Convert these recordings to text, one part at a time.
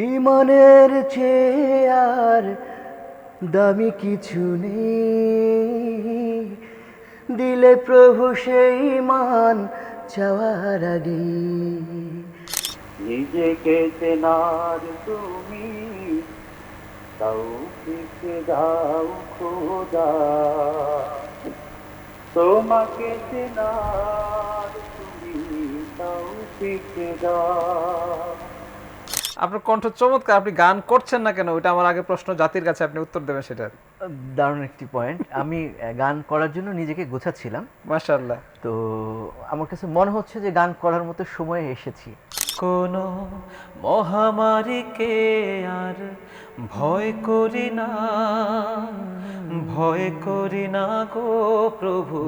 ইমানের চেয়ে আর দামি কিছু নেই, দিলে প্রভু সেই মান চাওয়ার আগে। নিজেকে চেনার তুমি তৌফিক দাও খোদা, তোমাকে চেনার তুমি তৌফিক দাও। আপনার কণ্ঠ চমৎকার, আপনি গান করছেন না কেন? ওইটা আমার আগে প্রশ্ন, জাতির কাছে আপনি উত্তর দেবেন সেটা। দারুণ একটি পয়েন্ট। আমি গান করার জন্য নিজেকে গোছাচ্ছিলাম, মাশাআল্লাহ। তো আমার কাছে মনে হচ্ছে যে গান করার মতো সময়ে এসেছি। কোন মহামারীকে আর ভয় করি না, ভয় করি না গো প্রভু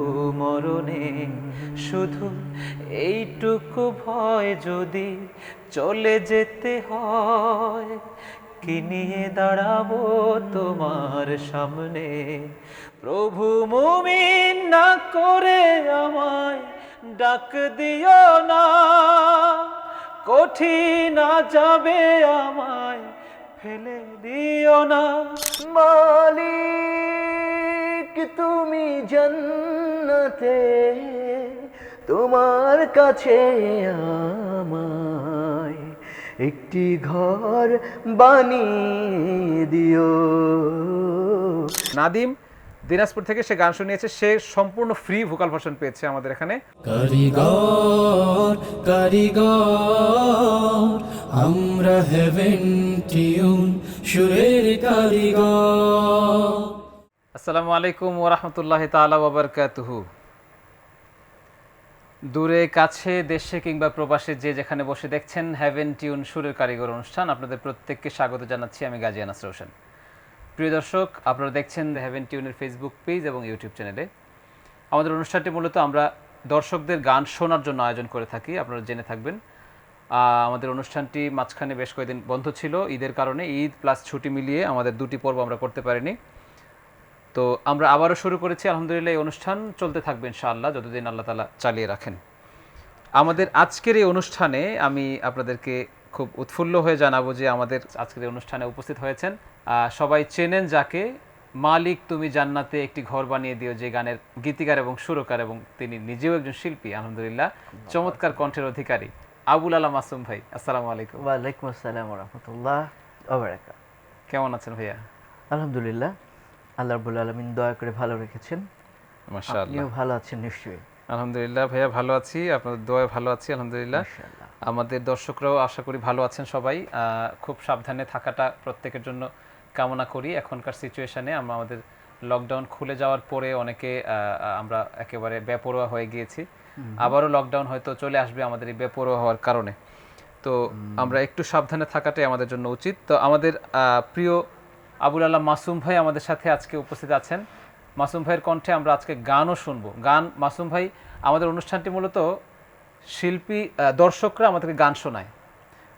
মরণে, শুধু এইটুকু ভয় যদি চলে যেতে হয়, কি নিয়ে দাঁড়াবো তোমার সামনে। প্রভু মুমিন না করে আমায় ডাক দিও না, কঠিন যাবে আমায় ফেলে দিও না। মালিক তুমি জান্নাতে, তোমার কাছে আমায় একটি ঘর বানিয়ে দিও। নাদিম দিনাজপুর থেকে সে গান শুনিয়েছে, সে সম্পূর্ণ ফ্রি ভোকাল ভার্সন পেয়েছে আমাদের এখানে। কারিগর কারিগর আমরা হেভেন টিউন সুরের কারিগর। আসসালামু আলাইকুম ওয়া রাহমাতুল্লাহি তাআলা ওয়া বারাকাতুহু। দূরে কাছে দেশে কিংবা প্রবাসে যে যেখানে বসে দেখছেন হেভেন টিউন সুরের কারিগর অনুষ্ঠান, আপনাদের প্রত্যেককে স্বাগত জানাচ্ছি আমি গাজী আনাস রওশন। প্রিয় দর্শক, আপনারা দেখছেন হেভেন টিউনের ফেসবুক পেজ এবং ইউটিউব চ্যানেলে। আমাদের অনুষ্ঠানটি মূলত আমরা দর্শকদের গান শোনার জন্য আয়োজন করে থাকি, আপনারা জেনে থাকবেন। আমাদের অনুষ্ঠানটি মাঝখানে বেশ কয়েকদিন বন্ধ ছিল ঈদের কারণে, ঈদ প্লাস ছুটি মিলিয়ে আমাদের দুটি পর্ব আমরা করতে পারিনি। তো আমরা আবারও শুরু করেছি, আলহামদুলিল্লাহ। এই অনুষ্ঠান চলতে থাকবে ইনশাআল্লাহ, যতদিন আল্লাহ তাআলা চালিয়ে রাখেন। আমাদের আজকের এই অনুষ্ঠানে আমি আপনাদেরকে খুব উৎফুল্ল হয়ে জানাবো যে আমাদের আজকের এই অনুষ্ঠানে উপস্থিত হয়েছেন সবাই চেনেন যাকে, মালিক তুমি জান্নাতে একটি ঘর বানিয়ে দিও, যে গানের গীতিকার এবং সুরকার, এবং তিনি নিজেও একজন শিল্পী আলহামদুলিল্লাহ, চমৎকার কণ্ঠের অধিকারী আবুল আলা মাসুম ভাই। আসসালামু আলাইকুম। ওয়ালাইকুম আসসালাম ওয়া রাহমাতুল্লাহ ওয়া বারাকাতুহু। কেমন আছেন ভাইয়া? আলহামদুলিল্লাহ, আল্লাহ রাব্বুল আলামিন দয়া করে ভালো রেখেছেন। মাশাআল্লাহ। আপনিও ভালো আছেন নিশ্চয়ই? আলহামদুলিল্লাহ ভাইয়া, ভালো আছি, আপনাদের দোয়ায় ভালো আছি আলহামদুলিল্লাহ। মাশাআল্লাহ। আমাদের দর্শকরাও আশা করি ভালো আছেন সবাই। খুব সাবধানে থাকাটা প্রত্যেকের জন্য কামনা করি। এখনকার সিচুয়েশনে আমাদের লকডাউন খুলে যাওয়ার পরে অনেকে আমরা একেবারে বেপরোয়া হয়ে গিয়েছি। আবারও লকডাউন হয়তো চলে আসবে আমাদের এই বেপরোয়া হওয়ার কারণে। তো আমরা একটু সাবধানে থাকাটাই আমাদের জন্য উচিত। তো আমাদের প্রিয় আবুল আলা মাসুম ভাই আমাদের সাথে আজকে উপস্থিত আছেন। মাসুম ভাইয়ের কণ্ঠে আমরা আজকে গানও শুনবো। মাসুম ভাই, আমাদের অনুষ্ঠানটি মূলত শিল্পী দর্শকরা আমাদেরকে গান শোনায়।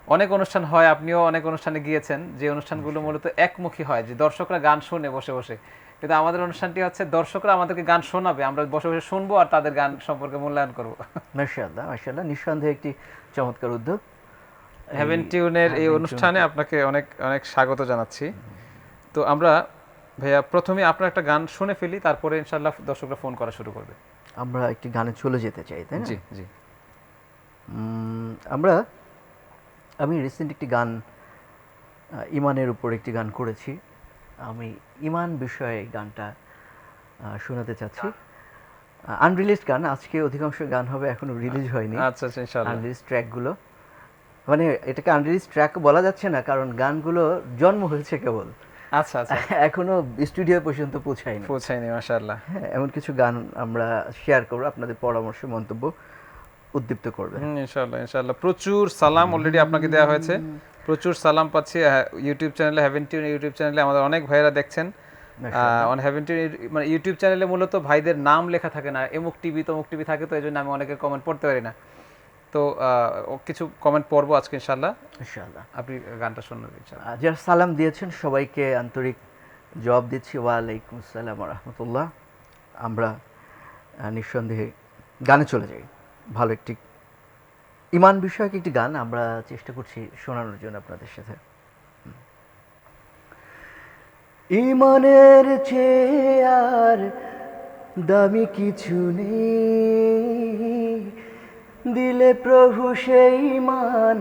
অনেক অনুষ্ঠান হয়, আপনিও অনেক অনুষ্ঠানে গিয়েছেন, যে অনুষ্ঠানগুলো মূলত একমুখী হয়, যে দর্শকরা গান শুনে বসে বসে। কিন্তু আমাদের অনুষ্ঠানটি হচ্ছে দর্শকরা আমাদেরকে গান শোনাবে, আমরা বসে বসে শুনবো আর তাদের গান সম্পর্কে মূল্যায়ন করবো। মাশাআল্লাহ মাশাআল্লাহ, নিঃসন্দেহে একটি চমৎকার উদ্যোগ। হেভেন টিউনের এই অনুষ্ঠানে আপনাকে অনেক অনেক স্বাগত জানাচ্ছি। তো আমরা ভাইয়া প্রথমে আপনার একটা গান শুনে ফেলি, তারপরে ইনশাআল্লাহ দর্শকরা ফোন করা শুরু করবে। আমরা একটি গানে চলে যেতে চাই, তাই না? জি জি। আমি রিসেন্ট একটি গান, ইমানের উপর একটি গান করেছি। আমি ইমান বিষয়ে গানটা শোনাতে চাচ্ছি। আনরিলিজড গান, আজকে অধিকাংশ গান হবে এখনো রিলিজ হয়নি। আচ্ছা আচ্ছা, ইনশাআল্লাহ। আনরিলিজড ট্র্যাকগুলো, মানে এটাকে আনরিলিজড ট্র্যাক বলা যাচ্ছে না, কারণ গানগুলো জন্ম হয়েছে কেবল, আচ্ছা আচ্ছা, এখনো স্টুডিও পর্যন্ত পৌঁছায়নি। মাশাআল্লাহ। হ্যাঁ, এমন কিছু গান আমরা শেয়ার করবো, আপনাদের পরামর্শ মন্তব্য উদ্দীপ্ত করবে। ইনশাআল্লাহ ইনশাআল্লাহ। প্রচুর সালাম অলরেডি আপনাকে দেওয়া হয়েছে, প্রচুর সালাম পাচ্ছি। ইউটিউব চ্যানেলে, হেভেন টিউন ইউটিউব চ্যানেলে আমাদের অনেক ভাইয়েরা দেখছেন। অন হেভেন টিউন মানে ইউটিউব চ্যানেলে মূলত ভাইদের নাম লেখা থাকে না, এমুক টিভি তমুক টিভি থাকে, তো এই জন্য আমি অনেকের কমেন্ট পড়তে পারি না। তো কিছু কমেন্ট পড়বো আজকে ইনশাআল্লাহ। ইনশাআল্লাহ আপনি গানটা শুনুন ইনশাআল্লাহ। যারা সালাম দিয়েছেন সবাইকে আন্তরিক জবাব দিচ্ছি, ওয়ালাইকুম আসসালাম ওয়া রাহমাতুল্লাহ। আমরা নিঃসন্দেহে গানে চলে যাই। ভালো একটি ইমান বিষয়ক একটি গান আমরা চেষ্টা করছি শোনানোর জন্য আপনাদের সাথে। ইমানের চেয়ে আর দামি কিছু নেই, দিলে প্রভু সেই মান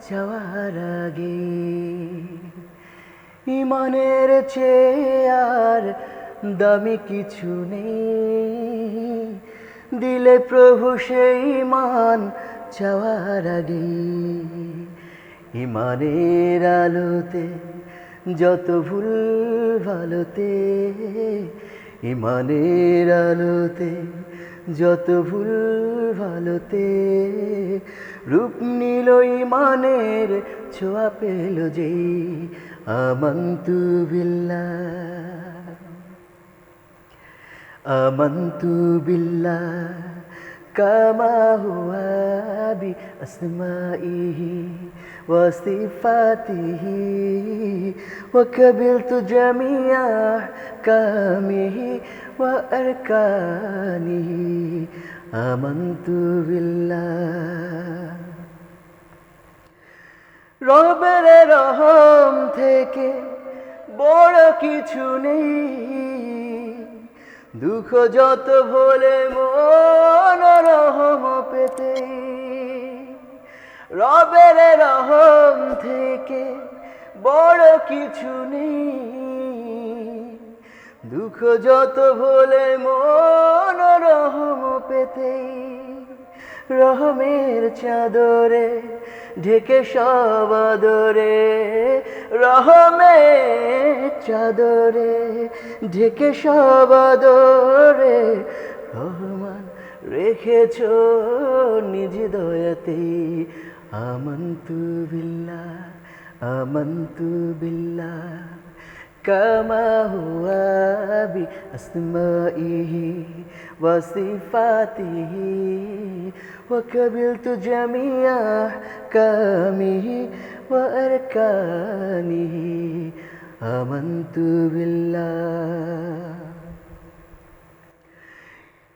চাওয়ার আগে। ইমানের চেয়ে আর দামি কিছু নেই, দিলে প্রভু সেই মান চাওয়ার আগে। ইমানের আলোতে যত ভুল ভালোতে, ইমানের আলোতে যত ভুল ভালোতে, রূপ নিল ইমানের ছোঁয়া পেল যে। আমান্তু বিল্লাহ, আমান্তু বিল্লাহ কামা হুয়া বি আসমাইহি ওয়া সিফাতিহি ওয়া কাবিলতু জামিয়া কামিহি ওয়া আরকানিহি। আমান্তু বিল্লাহ। রবের রহম থেকে বড় কিছু নেই, দুঃখ যত ভোলে মন রহম পেতে। রবের রহম থেকে বড় কিছু নেই, দুঃখ যত ভোলে মন রহম পেতে। রহমের চাদরে ঢেকে সব আদরে, রহমের চাদরে ঢেকে সব আদরে, রহমান রেখেছ নিজ দয়াতে। আমান্তু বিল্লাহ, আমান্তু বিল্লাহ কামা হুয়া বি আসমাইহি ওয়া সিফাতিহি ওয়া কাবিলতু জামিয়া কামিহি ওয়া আরকানিহি। আমান্তু বিল্লাহ।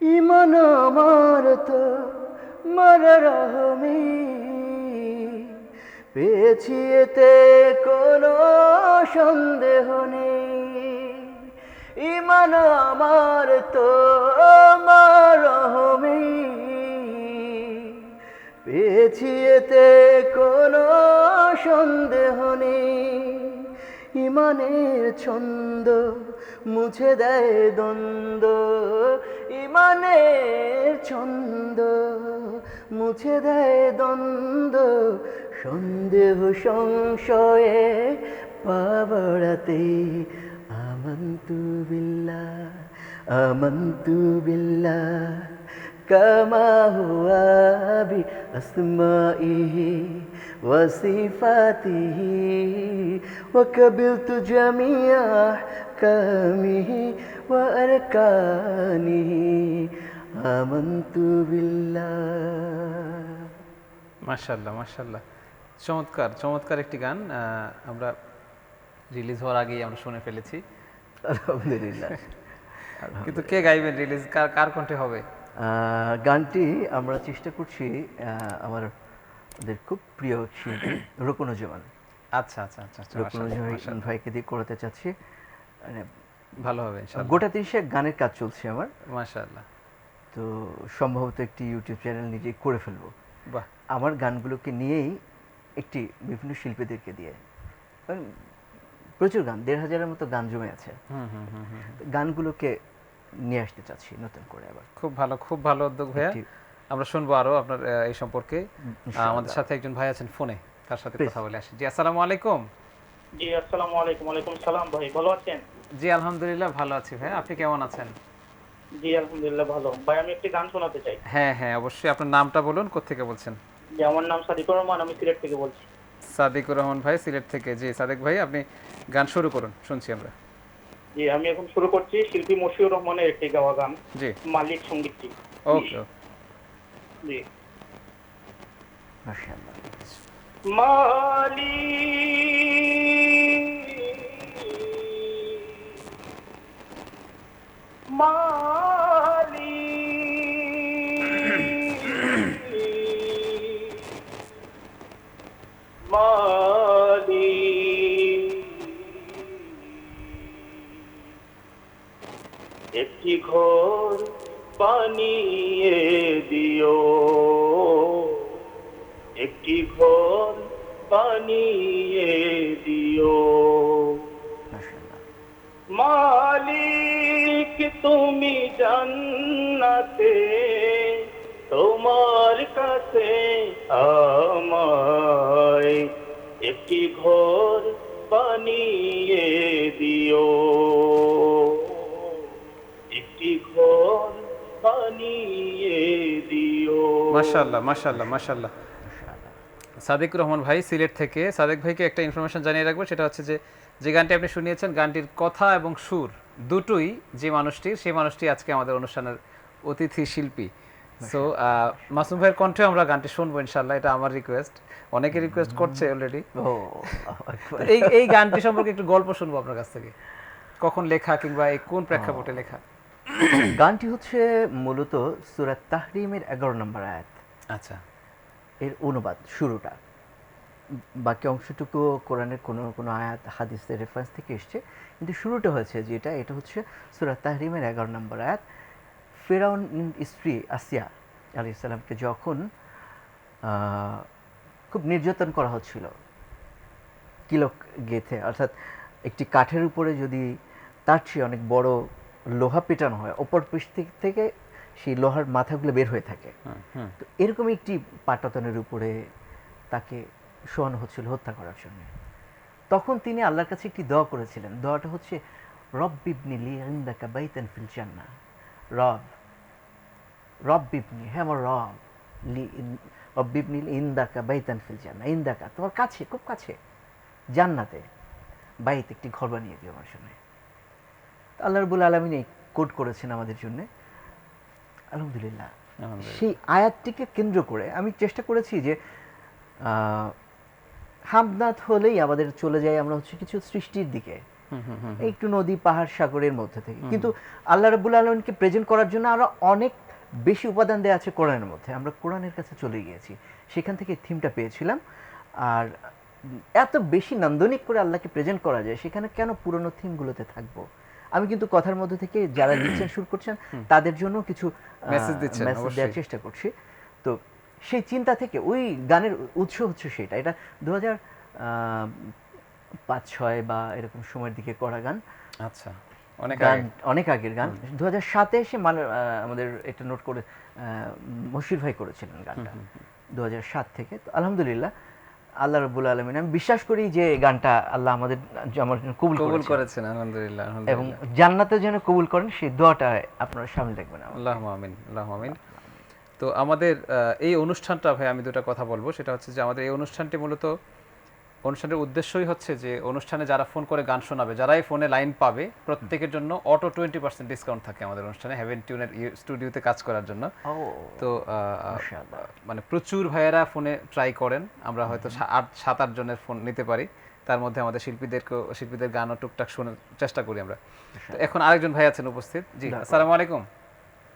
ইমান আমার তো মার রহমে, পেয়েছি এতে কোনো সন্দেহ নেই। ইমান আমার তো মার রহমে, পেয়েছি এতে কোনো সন্দেহ নেই। ইমানের ছন্দ মুছে দেয় দ্বন্দ্ব, ইমানের ছন্দ মুছে দেয় দ্বন্দ্ব, সন্দেহ সংশয়ে পা বাড়াতে। আমান্তু বিল্লাহ, আমান্তু বিল্লাহ কামা হুয়া বি আসমাইহি ওয়া সিফাতিহি ওয়া কাবিলতু জামিয়া কামিহি ওয়া আরকানিহি। আমান্তু বিল্লাহ। মাশাআল্লাহ, মাশাআল্লাহ, চমৎকার চমৎকার একটি গান। আমরা রিলিজ হওয়ার আগেই আমরা শুনে ফেলেছি। আলহামদুলিল্লাহ। কিন্তু কে গাইবেন, রিলিজ কার কার কণ্ঠে হবে? গানটি আমরা চেষ্টা করছি আমাদের খুব প্রিয় শিল্পী রুকনুজ্জামান, আচ্ছা আচ্ছা আচ্ছা আচ্ছা, রুকনুজ্জামান ভাইকে দিয়ে করতে চাচ্ছি। মানে ভালো হবে ইনশাআল্লাহ। গোটা 30 গানের কাজ চলছে আমার, মাশাআল্লাহ, তো সম্ভবত একটি ইউটিউব চ্যানেল নিজেই করে ফেলবো বাহ, আমার গানগুলোকে নিয়েই, একটি বিভিন্ন শিল্পীদেরকে দিয়ে। কারণ প্রচুর গান, 1,500-এর মতো গান জমে আছে। হুম হুম হুম হুম, গানগুলোকে নিয়ে আসতে চাচ্ছি নতুন করে আবার। খুব ভালো, খুব ভালো উদ্যোগ ভাইয়া। আমরা শুনবো আরো আপনার এই সম্পর্কে। আমাদের সাথে একজন ভাই আছেন ফোনে, তার সাথে কথা বলে আসি। জি আসসালামু আলাইকুম। জি আসসালামু আলাইকুম। ওয়ালাইকুম সালাম ভাই, ভালো আছেন? জি আলহামদুলিল্লাহ ভালো আছি ভাই, আপনি কেমন আছেন? জি আলহামদুলিল্লাহ ভালো। ভাই আমি একটি গান শোনাতে চাই। হ্যাঁ হ্যাঁ অবশ্যই, আপনার নামটা বলুন, কোত্থেকে বলছেন? যে আমার নাম সাদিকুর রহমান, আমি সিলেট থেকে বলছি। সাদিকুর রহমান ভাই সিলেট থেকে। জি সাদিক ভাই আপনি গান শুরু করুন, শুনছি আমরা। জি আমি এখন শুরু করছি শিল্পী মশিউর রহমানের একটি গাওয়া গান, জি মালিক সঙ্গীতটি। ওকে। জি। মাশাআল্লাহ। একটি ঘর বানিয়ে দিও, একটি ঘর বানিয়ে দিও। মাশাআল্লাহ। মালিক তুমি জান্নাতে, তোমার কাছে আমায় একটি ঘর বানিয়ে দিও, একটি ঘর বানিয়ে দিও। মাশাআল্লাহ মাশাআল্লাহ মাশাআল্লাহ। সাদেক রহমান ভাই সিলেট থেকে। সাদেক ভাইকে একটা ইনফরমেশন জানিয়ে রাখবো, সেটা হচ্ছে যে যে গানটি আপনি শুনিয়েছেন গানটির কথা এবং সুর দুটোই যে মানুষটির, সেই মানুষটি আজকে আমাদের অনুষ্ঠানের অতিথি শিল্পী। সো মাসুম ভাইয়ের কণ্ঠে আমরা গানটি শুনবো ইনশাল্লাহ, এটা আমার রিকোয়েস্ট, অনেকে রিকোয়েস্ট করছে অলরেডি। ও আল্লাহু আকবার। এই গানটি সম্পর্কে একটু গল্প শুনবো আপনার কাছ থেকে, কখন লেখা কিংবা এই কোন প্রেক্ষাপটে লেখা? গানটি হচ্ছে মূলত সূরা তাহরিমের 11 নম্বর আয়াত, আচ্ছা এর অনুবাদ শুরুটা। বাকি অংশটুকু কোরআনের কোনো কোনো আয়াত হাদিসের রেফারেন্স থেকে এসছে, কিন্তু শুরুটা হয়েছে যেটা, এটা হচ্ছে সূরা তাহরিমের 11 নম্বর আয়াত। ফেরাউন স্ত্রী আসিয়া আলাইহিস সালামকে যখন খুব নির্যাতন করা হচ্ছিল কিলক গেথে, অর্থাৎ একটি কাঠের উপরে যদি তার চেয়ে অনেক বড় লোহা পেটানো হয়, অপর পৃষ্ঠ থেকে সেই লোহার মাথাগুলো বের হয়ে থাকে, তো এরকম একটি পাটাতনের উপরে তাকে শোয়ানো হচ্ছিল হত্যা করার জন্য। তখন তিনি আল্লাহর কাছে একটি দোয়া করেছিলেন, দোয়াটা হচ্ছে রব্বিবনি লি ইনদাকা বাইতান ফিল জান্নাহ। রব, রব্বিবনি, হ্যাঁ আমার রব, লি রব্বিবনি ইনদাকা বাইতান ফিল জান্নাহ, ইনদাকা তোমার কাছে, খুব কাছে, জান্নাতে বাইত, একটি ঘর বানিয়ে দিও আমার জন্য। আল্লাহ রাব্বুল আলামিন এই কোড করেছেন আমাদের জন্য, আলহামদুলিল্লাহ। সেই আয়াতটিকে কেন্দ্র করে আমি চেষ্টা করেছি যে হামদাত হলেই আমাদের চলে যায় আমরা হচ্ছে কিছু সৃষ্টির দিকে, একটু নদী পাহাড় সাগরের মধ্যে থেকে, কিন্তু আল্লাহ রাব্বুল আলামিনকে প্রেজেন্ট করার জন্য আরো অনেক বেশি উপাদান দেওয়া আছে কোরআনের মধ্যে। আমরা কোরআনের কাছে চলে গিয়েছি, সেখান থেকে থিমটা পেয়েছিলাম। আর এত বেশি নান্দনিক করে আল্লাহকে প্রেজেন্ট করা যায়, সেখানে কেন পুরনো থিমগুলোতে থাকবো? আমি কিন্তু কথার মধ্যে থেকে যারা লিখছেন শুরু করছেন তাদের জন্য কিছু মেসেজ দিচ্ছেন, মেসেজ অবশ্যই। দেওয়ার চেষ্টা করছি। তো সেই চিন্তা থেকে ওই গানের উৎস হচ্ছে সেটা, এটা 2005-06 বা এরকম সময়ের দিকে করা গান। আচ্ছা, অনেক গান আগে। অনেক আগের গান। 2007-এ এসে আমাদের এটা নোট করে মশির ভাই করেছিলেন গানটা 2007 থেকে। তো আলহামদুলিল্লাহ আল্লাহ রাব্বুল আলামিন, আমি বিশ্বাস করি যে গানটা আল্লাহ আমাদের আমার জন্য কবুল কবুল করেছেন, করেছেন আলহামদুলিল্লাহ এবং আলহামদুলিল্লাহ। জান্নাতে যেন কবুল করেন সেই দোয়াটা আপনারা সামনে রাখবেন আমার। আল্লাহুম্মা আমিন আল্লাহুম্মা আমিন। তো আমাদের এই অনুষ্ঠানটা ভাই আমি দুটো কথা বলবো, সেটা হচ্ছে যে আমাদের এই অনুষ্ঠানটি মূলত অনুষ্ঠানের উদ্দেশ্যই হচ্ছে যে অনুষ্ঠানে যারা ফোন করে গান শোনাবে, যারাই ফোনে লাইন পাবে প্রত্যেকের জন্য অটো 20% ডিসকাউন্ট থাকে আমাদের অনুষ্ঠানে হেভেন টিউনের স্টুডিওতে কাজ করার জন্য। ও তো মাশাআল্লাহ। মানে প্রচুর ভাইয়েরা ফোনে ট্রাই করেন, আমরা হয়তো 7-8 জনের ফোন নিতে পারি, তার মধ্যে আমাদের শিল্পীদের গানও টুকটাক শোনার চেষ্টা করি আমরা। তো এখন আরেকজন ভাই আছেন উপস্থিত। জি, আসসালামু আলাইকুম।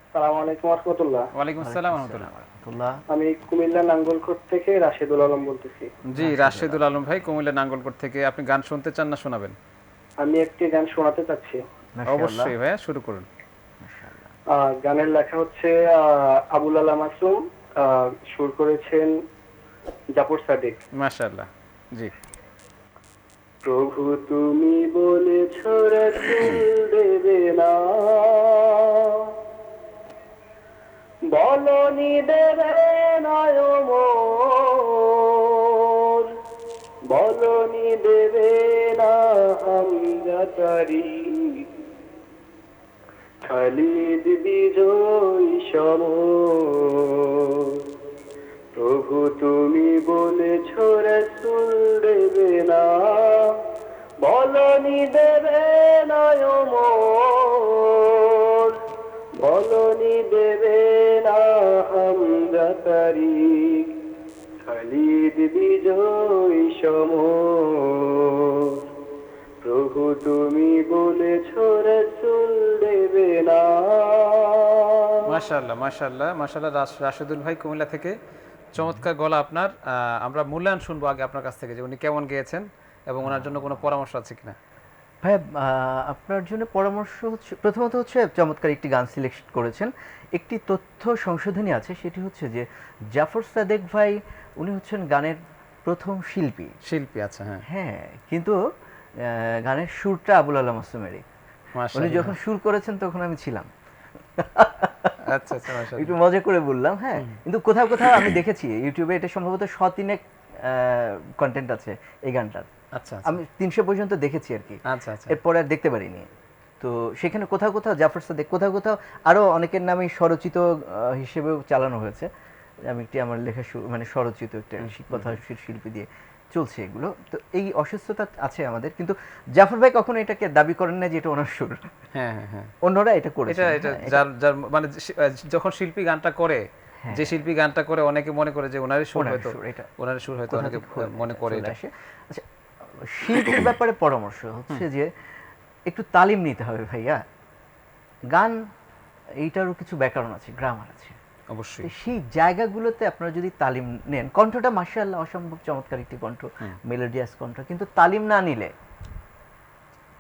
আসসালামু আলাইকুম রাহমাতুল্লাহ। ওয়ালাইকুম আসসালাম ওয়া রাহমাতুল্লাহ। আমি কুমিল্লা নাঙ্গলকোট থেকে রাশেদুল আলম বলতেছি। জি, রাশেদুল আলম ভাই কুমিল্লা নাঙ্গলকোট থেকে। আপনি গান শুনতে চান না শোনাবেন? আমি একটি গান শোনাতে চাচ্ছি। অবশ্যই ভাইয়া, শুরু করুন। গানের লেখা হচ্ছে আবুল আলা মাসুম, সুর করেছেন জাফর সাদিক। মাশাআল্লাহ। জি। প্রভু তুমি বলেছ রাসূল দেবে না, বলনি দেবে না মোর, বলনি দেবে না হামজা তারিক, খালিদ বিজয় সমর। প্রভু তুমি বলেছ রাসূল দেবে না, বলনি দেবে না মোর, বলনি দেবে না হামজা তারিক, খালিদ বিজয় সমর। প্রভু তুমি বলেছ রাসূল দেবে না। মাশাআল্লাহ মাশাআল্লাহ মাশাআল্লাহ। রাশেদুল ভাই কুমিল্লা থেকে, চমৎকার গলা আপনার। আমরা মূল্যায়ন শুনবো আগে আপনার কাছ থেকে যে উনি কেমন গেয়েছেন এবং ওনার জন্য কোনো পরামর্শ আছে কিনা। ভাইয়া আপনার জন্য পরামর্শ হচ্ছে, প্রথমত হচ্ছে চমৎকার একটি গান সিলেক্ট করেছেন। একটি তথ্য সংশোধনী আছে, সেটি হচ্ছে যে জাফর সাদেক ভাই উনি হচ্ছেন গানের প্রথম শিল্পী। শিল্পী, আচ্ছা, হ্যাঁ, হ্যাঁ, কিন্তু গানের সুরটা আবুল আলা মাসুমেরই। উনি মাশাআল্লাহ। যখন সুর করেছেন তখন আমি ছিলাম। আচ্ছা আচ্ছা, মাশাআল্লাহ। একটু মজা করে বললাম, হ্যাঁ। কিন্তু কোথাও কোথাও আমি দেখেছি ইউটিউবে এটা সম্ভবত 103 কন্টেন্ট আছে এই গানটার। আচ্ছা আচ্ছা আমি 300 পর্যন্ত দেখেছি আর কি, আচ্ছা আচ্ছা এরপরে আর দেখতে পারিনি। তো সেখানে কোথাও কোথাও জাফর সাদেক, কোথাও কোথাও আরো অনেকের নামে স্বরচিত হিসেবেও চালানো হয়েছে। আমি একটি আমার লেখা মানে স্বরচিত একটা কথা শিল্পী দিয়ে চলছে এগুলো। তো এই অসুস্থতা আছে আমাদের, কিন্তু জাফর ভাই কখনো এটাকে দাবি করেন না যে এটা ওনার সুর। হ্যাঁ হ্যাঁ হ্যাঁ, অন্যরা এটা করেছে। এটা এটা যার যার মানে যখন শিল্পী গানটা করে, হ্যাঁ। যে শিল্পী গানটা করে অনেকে মনে করে যে ওনারই সুর ওনার হয়তো, সুর এটা। ওনারই সুর হয়তো, অনেকে মনে করে এটা। আসে। আচ্ছা, শিল্পীর ব্যাপারে পরামর্শ হচ্ছে যে একটু তালিম নিতে হবে ভাইয়া। গান এইটারও কিছু ব্যাকরণ আছে, গ্রামার আছে। অবশ্যই। তো সেই জায়গাগুলোতে আপনারা যদি তালিম নেন, কণ্ঠটা মাশাআল্লাহ অসম্ভব চমৎকার একটি কণ্ঠ, মেলোডিয়াস কণ্ঠ, কিন্তু তালিম না নিলে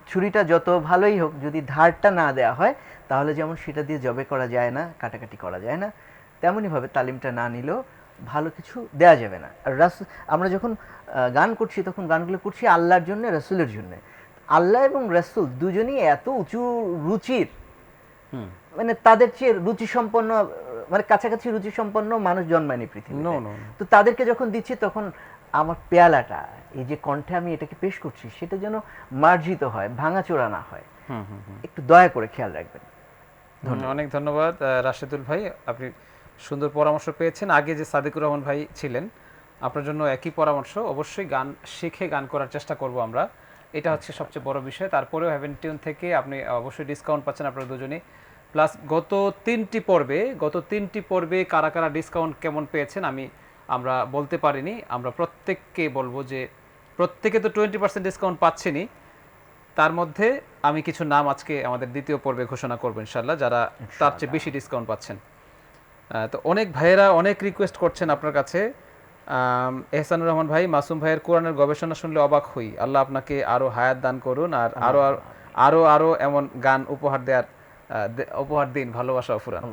ছুরিটা যত ভালোই হোক, যদি ধারটা না দেওয়া হয় তাহলে যেমন সেটা দিয়ে জবে করা যায় না, কাটাকাটি করা যায় না, তেমনইভাবে তালিমটা না নিলেও ভালো কিছু দেওয়া যাবে না। আর আমরা যখন গান করছি তখন গানগুলো করছি আল্লাহর জন্য, রাসূলের জন্য। আল্লাহ এবং রাসূল দুজনই এত উঁচু রুচির, মানে তাদের চেয়ে রুচি সম্পন্ন, মানে কাছাকাছি রুচি সম্পন্ন মানুষ জন্মায়নি পৃথিবীতে। নো নো, তো তাদেরকে যখন দিচ্ছি তখন আমার পেয়ালাটা, এই যে কণ্ঠে আমি এটাকে পেশ করছি, সেটা যেন মার্জিত হয়, ভাঙাচোরা না হয়। একটু দয়া করে খেয়াল রাখবেন। অনেক ধন্যবাদ রাশেদুল ভাই, আপনি সুন্দর পরামর্শ পেয়েছেন। আগে যে সাদিকুর রহমান ভাই ছিলেন, আপনার জন্য একই পরামর্শ। অবশ্যই গান শিখে গান করার চেষ্টা করব আমরা, এটা হচ্ছে সবচেয়ে বড় বিষয়। তারপরেও হেভেন টিউন থেকে আপনি অবশ্যই ডিসকাউন্ট পাচ্ছেন আপনারা দুজনেই। প্লাস গত তিনটি পর্বে কারা কারা ডিসকাউন্ট কেমন পেয়েছেন আমরা বলতে পারিনি। আমরা প্রত্যেককে বলবো যে প্রত্যেকে তো 20% ডিসকাউন্ট পাচ্ছেনই, তার মধ্যে আমি কিছু নাম আজকে আমাদের দ্বিতীয় পর্বে ঘোষণা করবো ইনশাল্লাহ, যারা তার চেয়ে বেশি ডিসকাউন্ট পাচ্ছেন। তো অনেক ভাইয়েরা অনেক রিকোয়েস্ট করছেন আপনার কাছে। এহসানুর রহমান ভাই, মাসুম ভাইয়ের কোরআনের গবেষণা শুনলে অবাক হই, আল্লাহ আপনাকে আরো হায়াত দান করুন, আর আরো আরো আরো এমন গান উপহার দিন, ভালোবাসা ফুরান।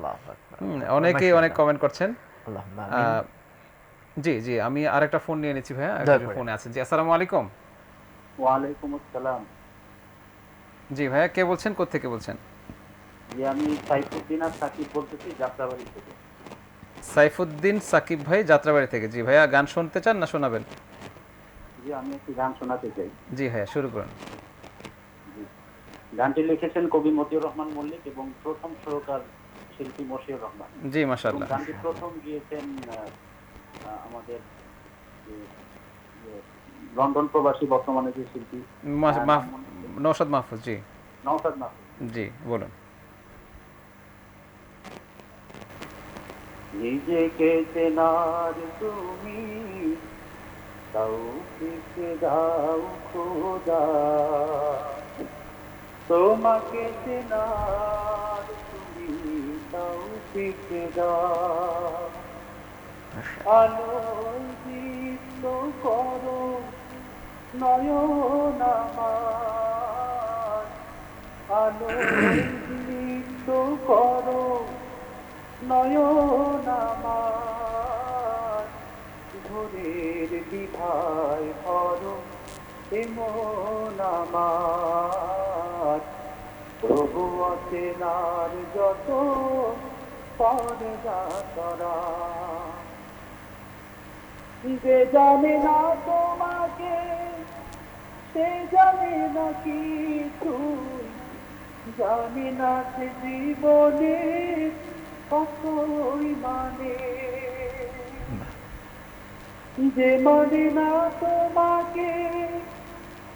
অনেকেই অনেক কমেন্ট করছেন। জি জি, আমি আরেকটা ফোন নিয়ে নিচ্ছি ভাইয়া, ফোনে আছেন। জি, আসসালামু আলাইকুম। ওয়ালাইকুম আসসালাম। জি ভাইয়া, কে বলছেন, কোত্থেকে বলছেন? জি, আমি সাইফুদ্দিন আর সাকিব বলতেছি, যাত্রাবাড়ি থেকে। সাইফুদ্দিন সাকিব ভাই, যাত্রাবাড়ি থেকে। জি ভাইয়া, গান শুনতে চান না শোনাবেন? জি, আমি একটি গান শোনাতে চাই। জি ভাইয়া, শুরু করুন। জি, গানটি লিখেছেন কবি মতিউর রহমান মল্লিক এবং প্রথম সুরকার শিল্পী মশিউর রহমান। জি, মাশাআল্লাহ। এবং গানটি প্রথম গিয়েছেন আমাদের যে লন্ডন প্রবাসী বর্তমানে যে শিল্পী নওশাদ মাহফুজ। জি, নওশাদ মাহফুজ। জি, বলুন। নিজেকে চেনার তুমি তৌফিক দাও খোদা, তোমাকে চেনার তুমি তৌফিক দাও, আলোয় দীপ্ত করো নয়ন আমার, আলোয় দীপ্ত করো নয়ন আমার, ভোরের বিধায় করো এমন আমার, প্রভু অচেনার যত পর্দা করা, যে জানে না তোমাকে সে জানে না কিছু, জানি না সে জীবনে কতই মানে, যে মানে না তোমাকে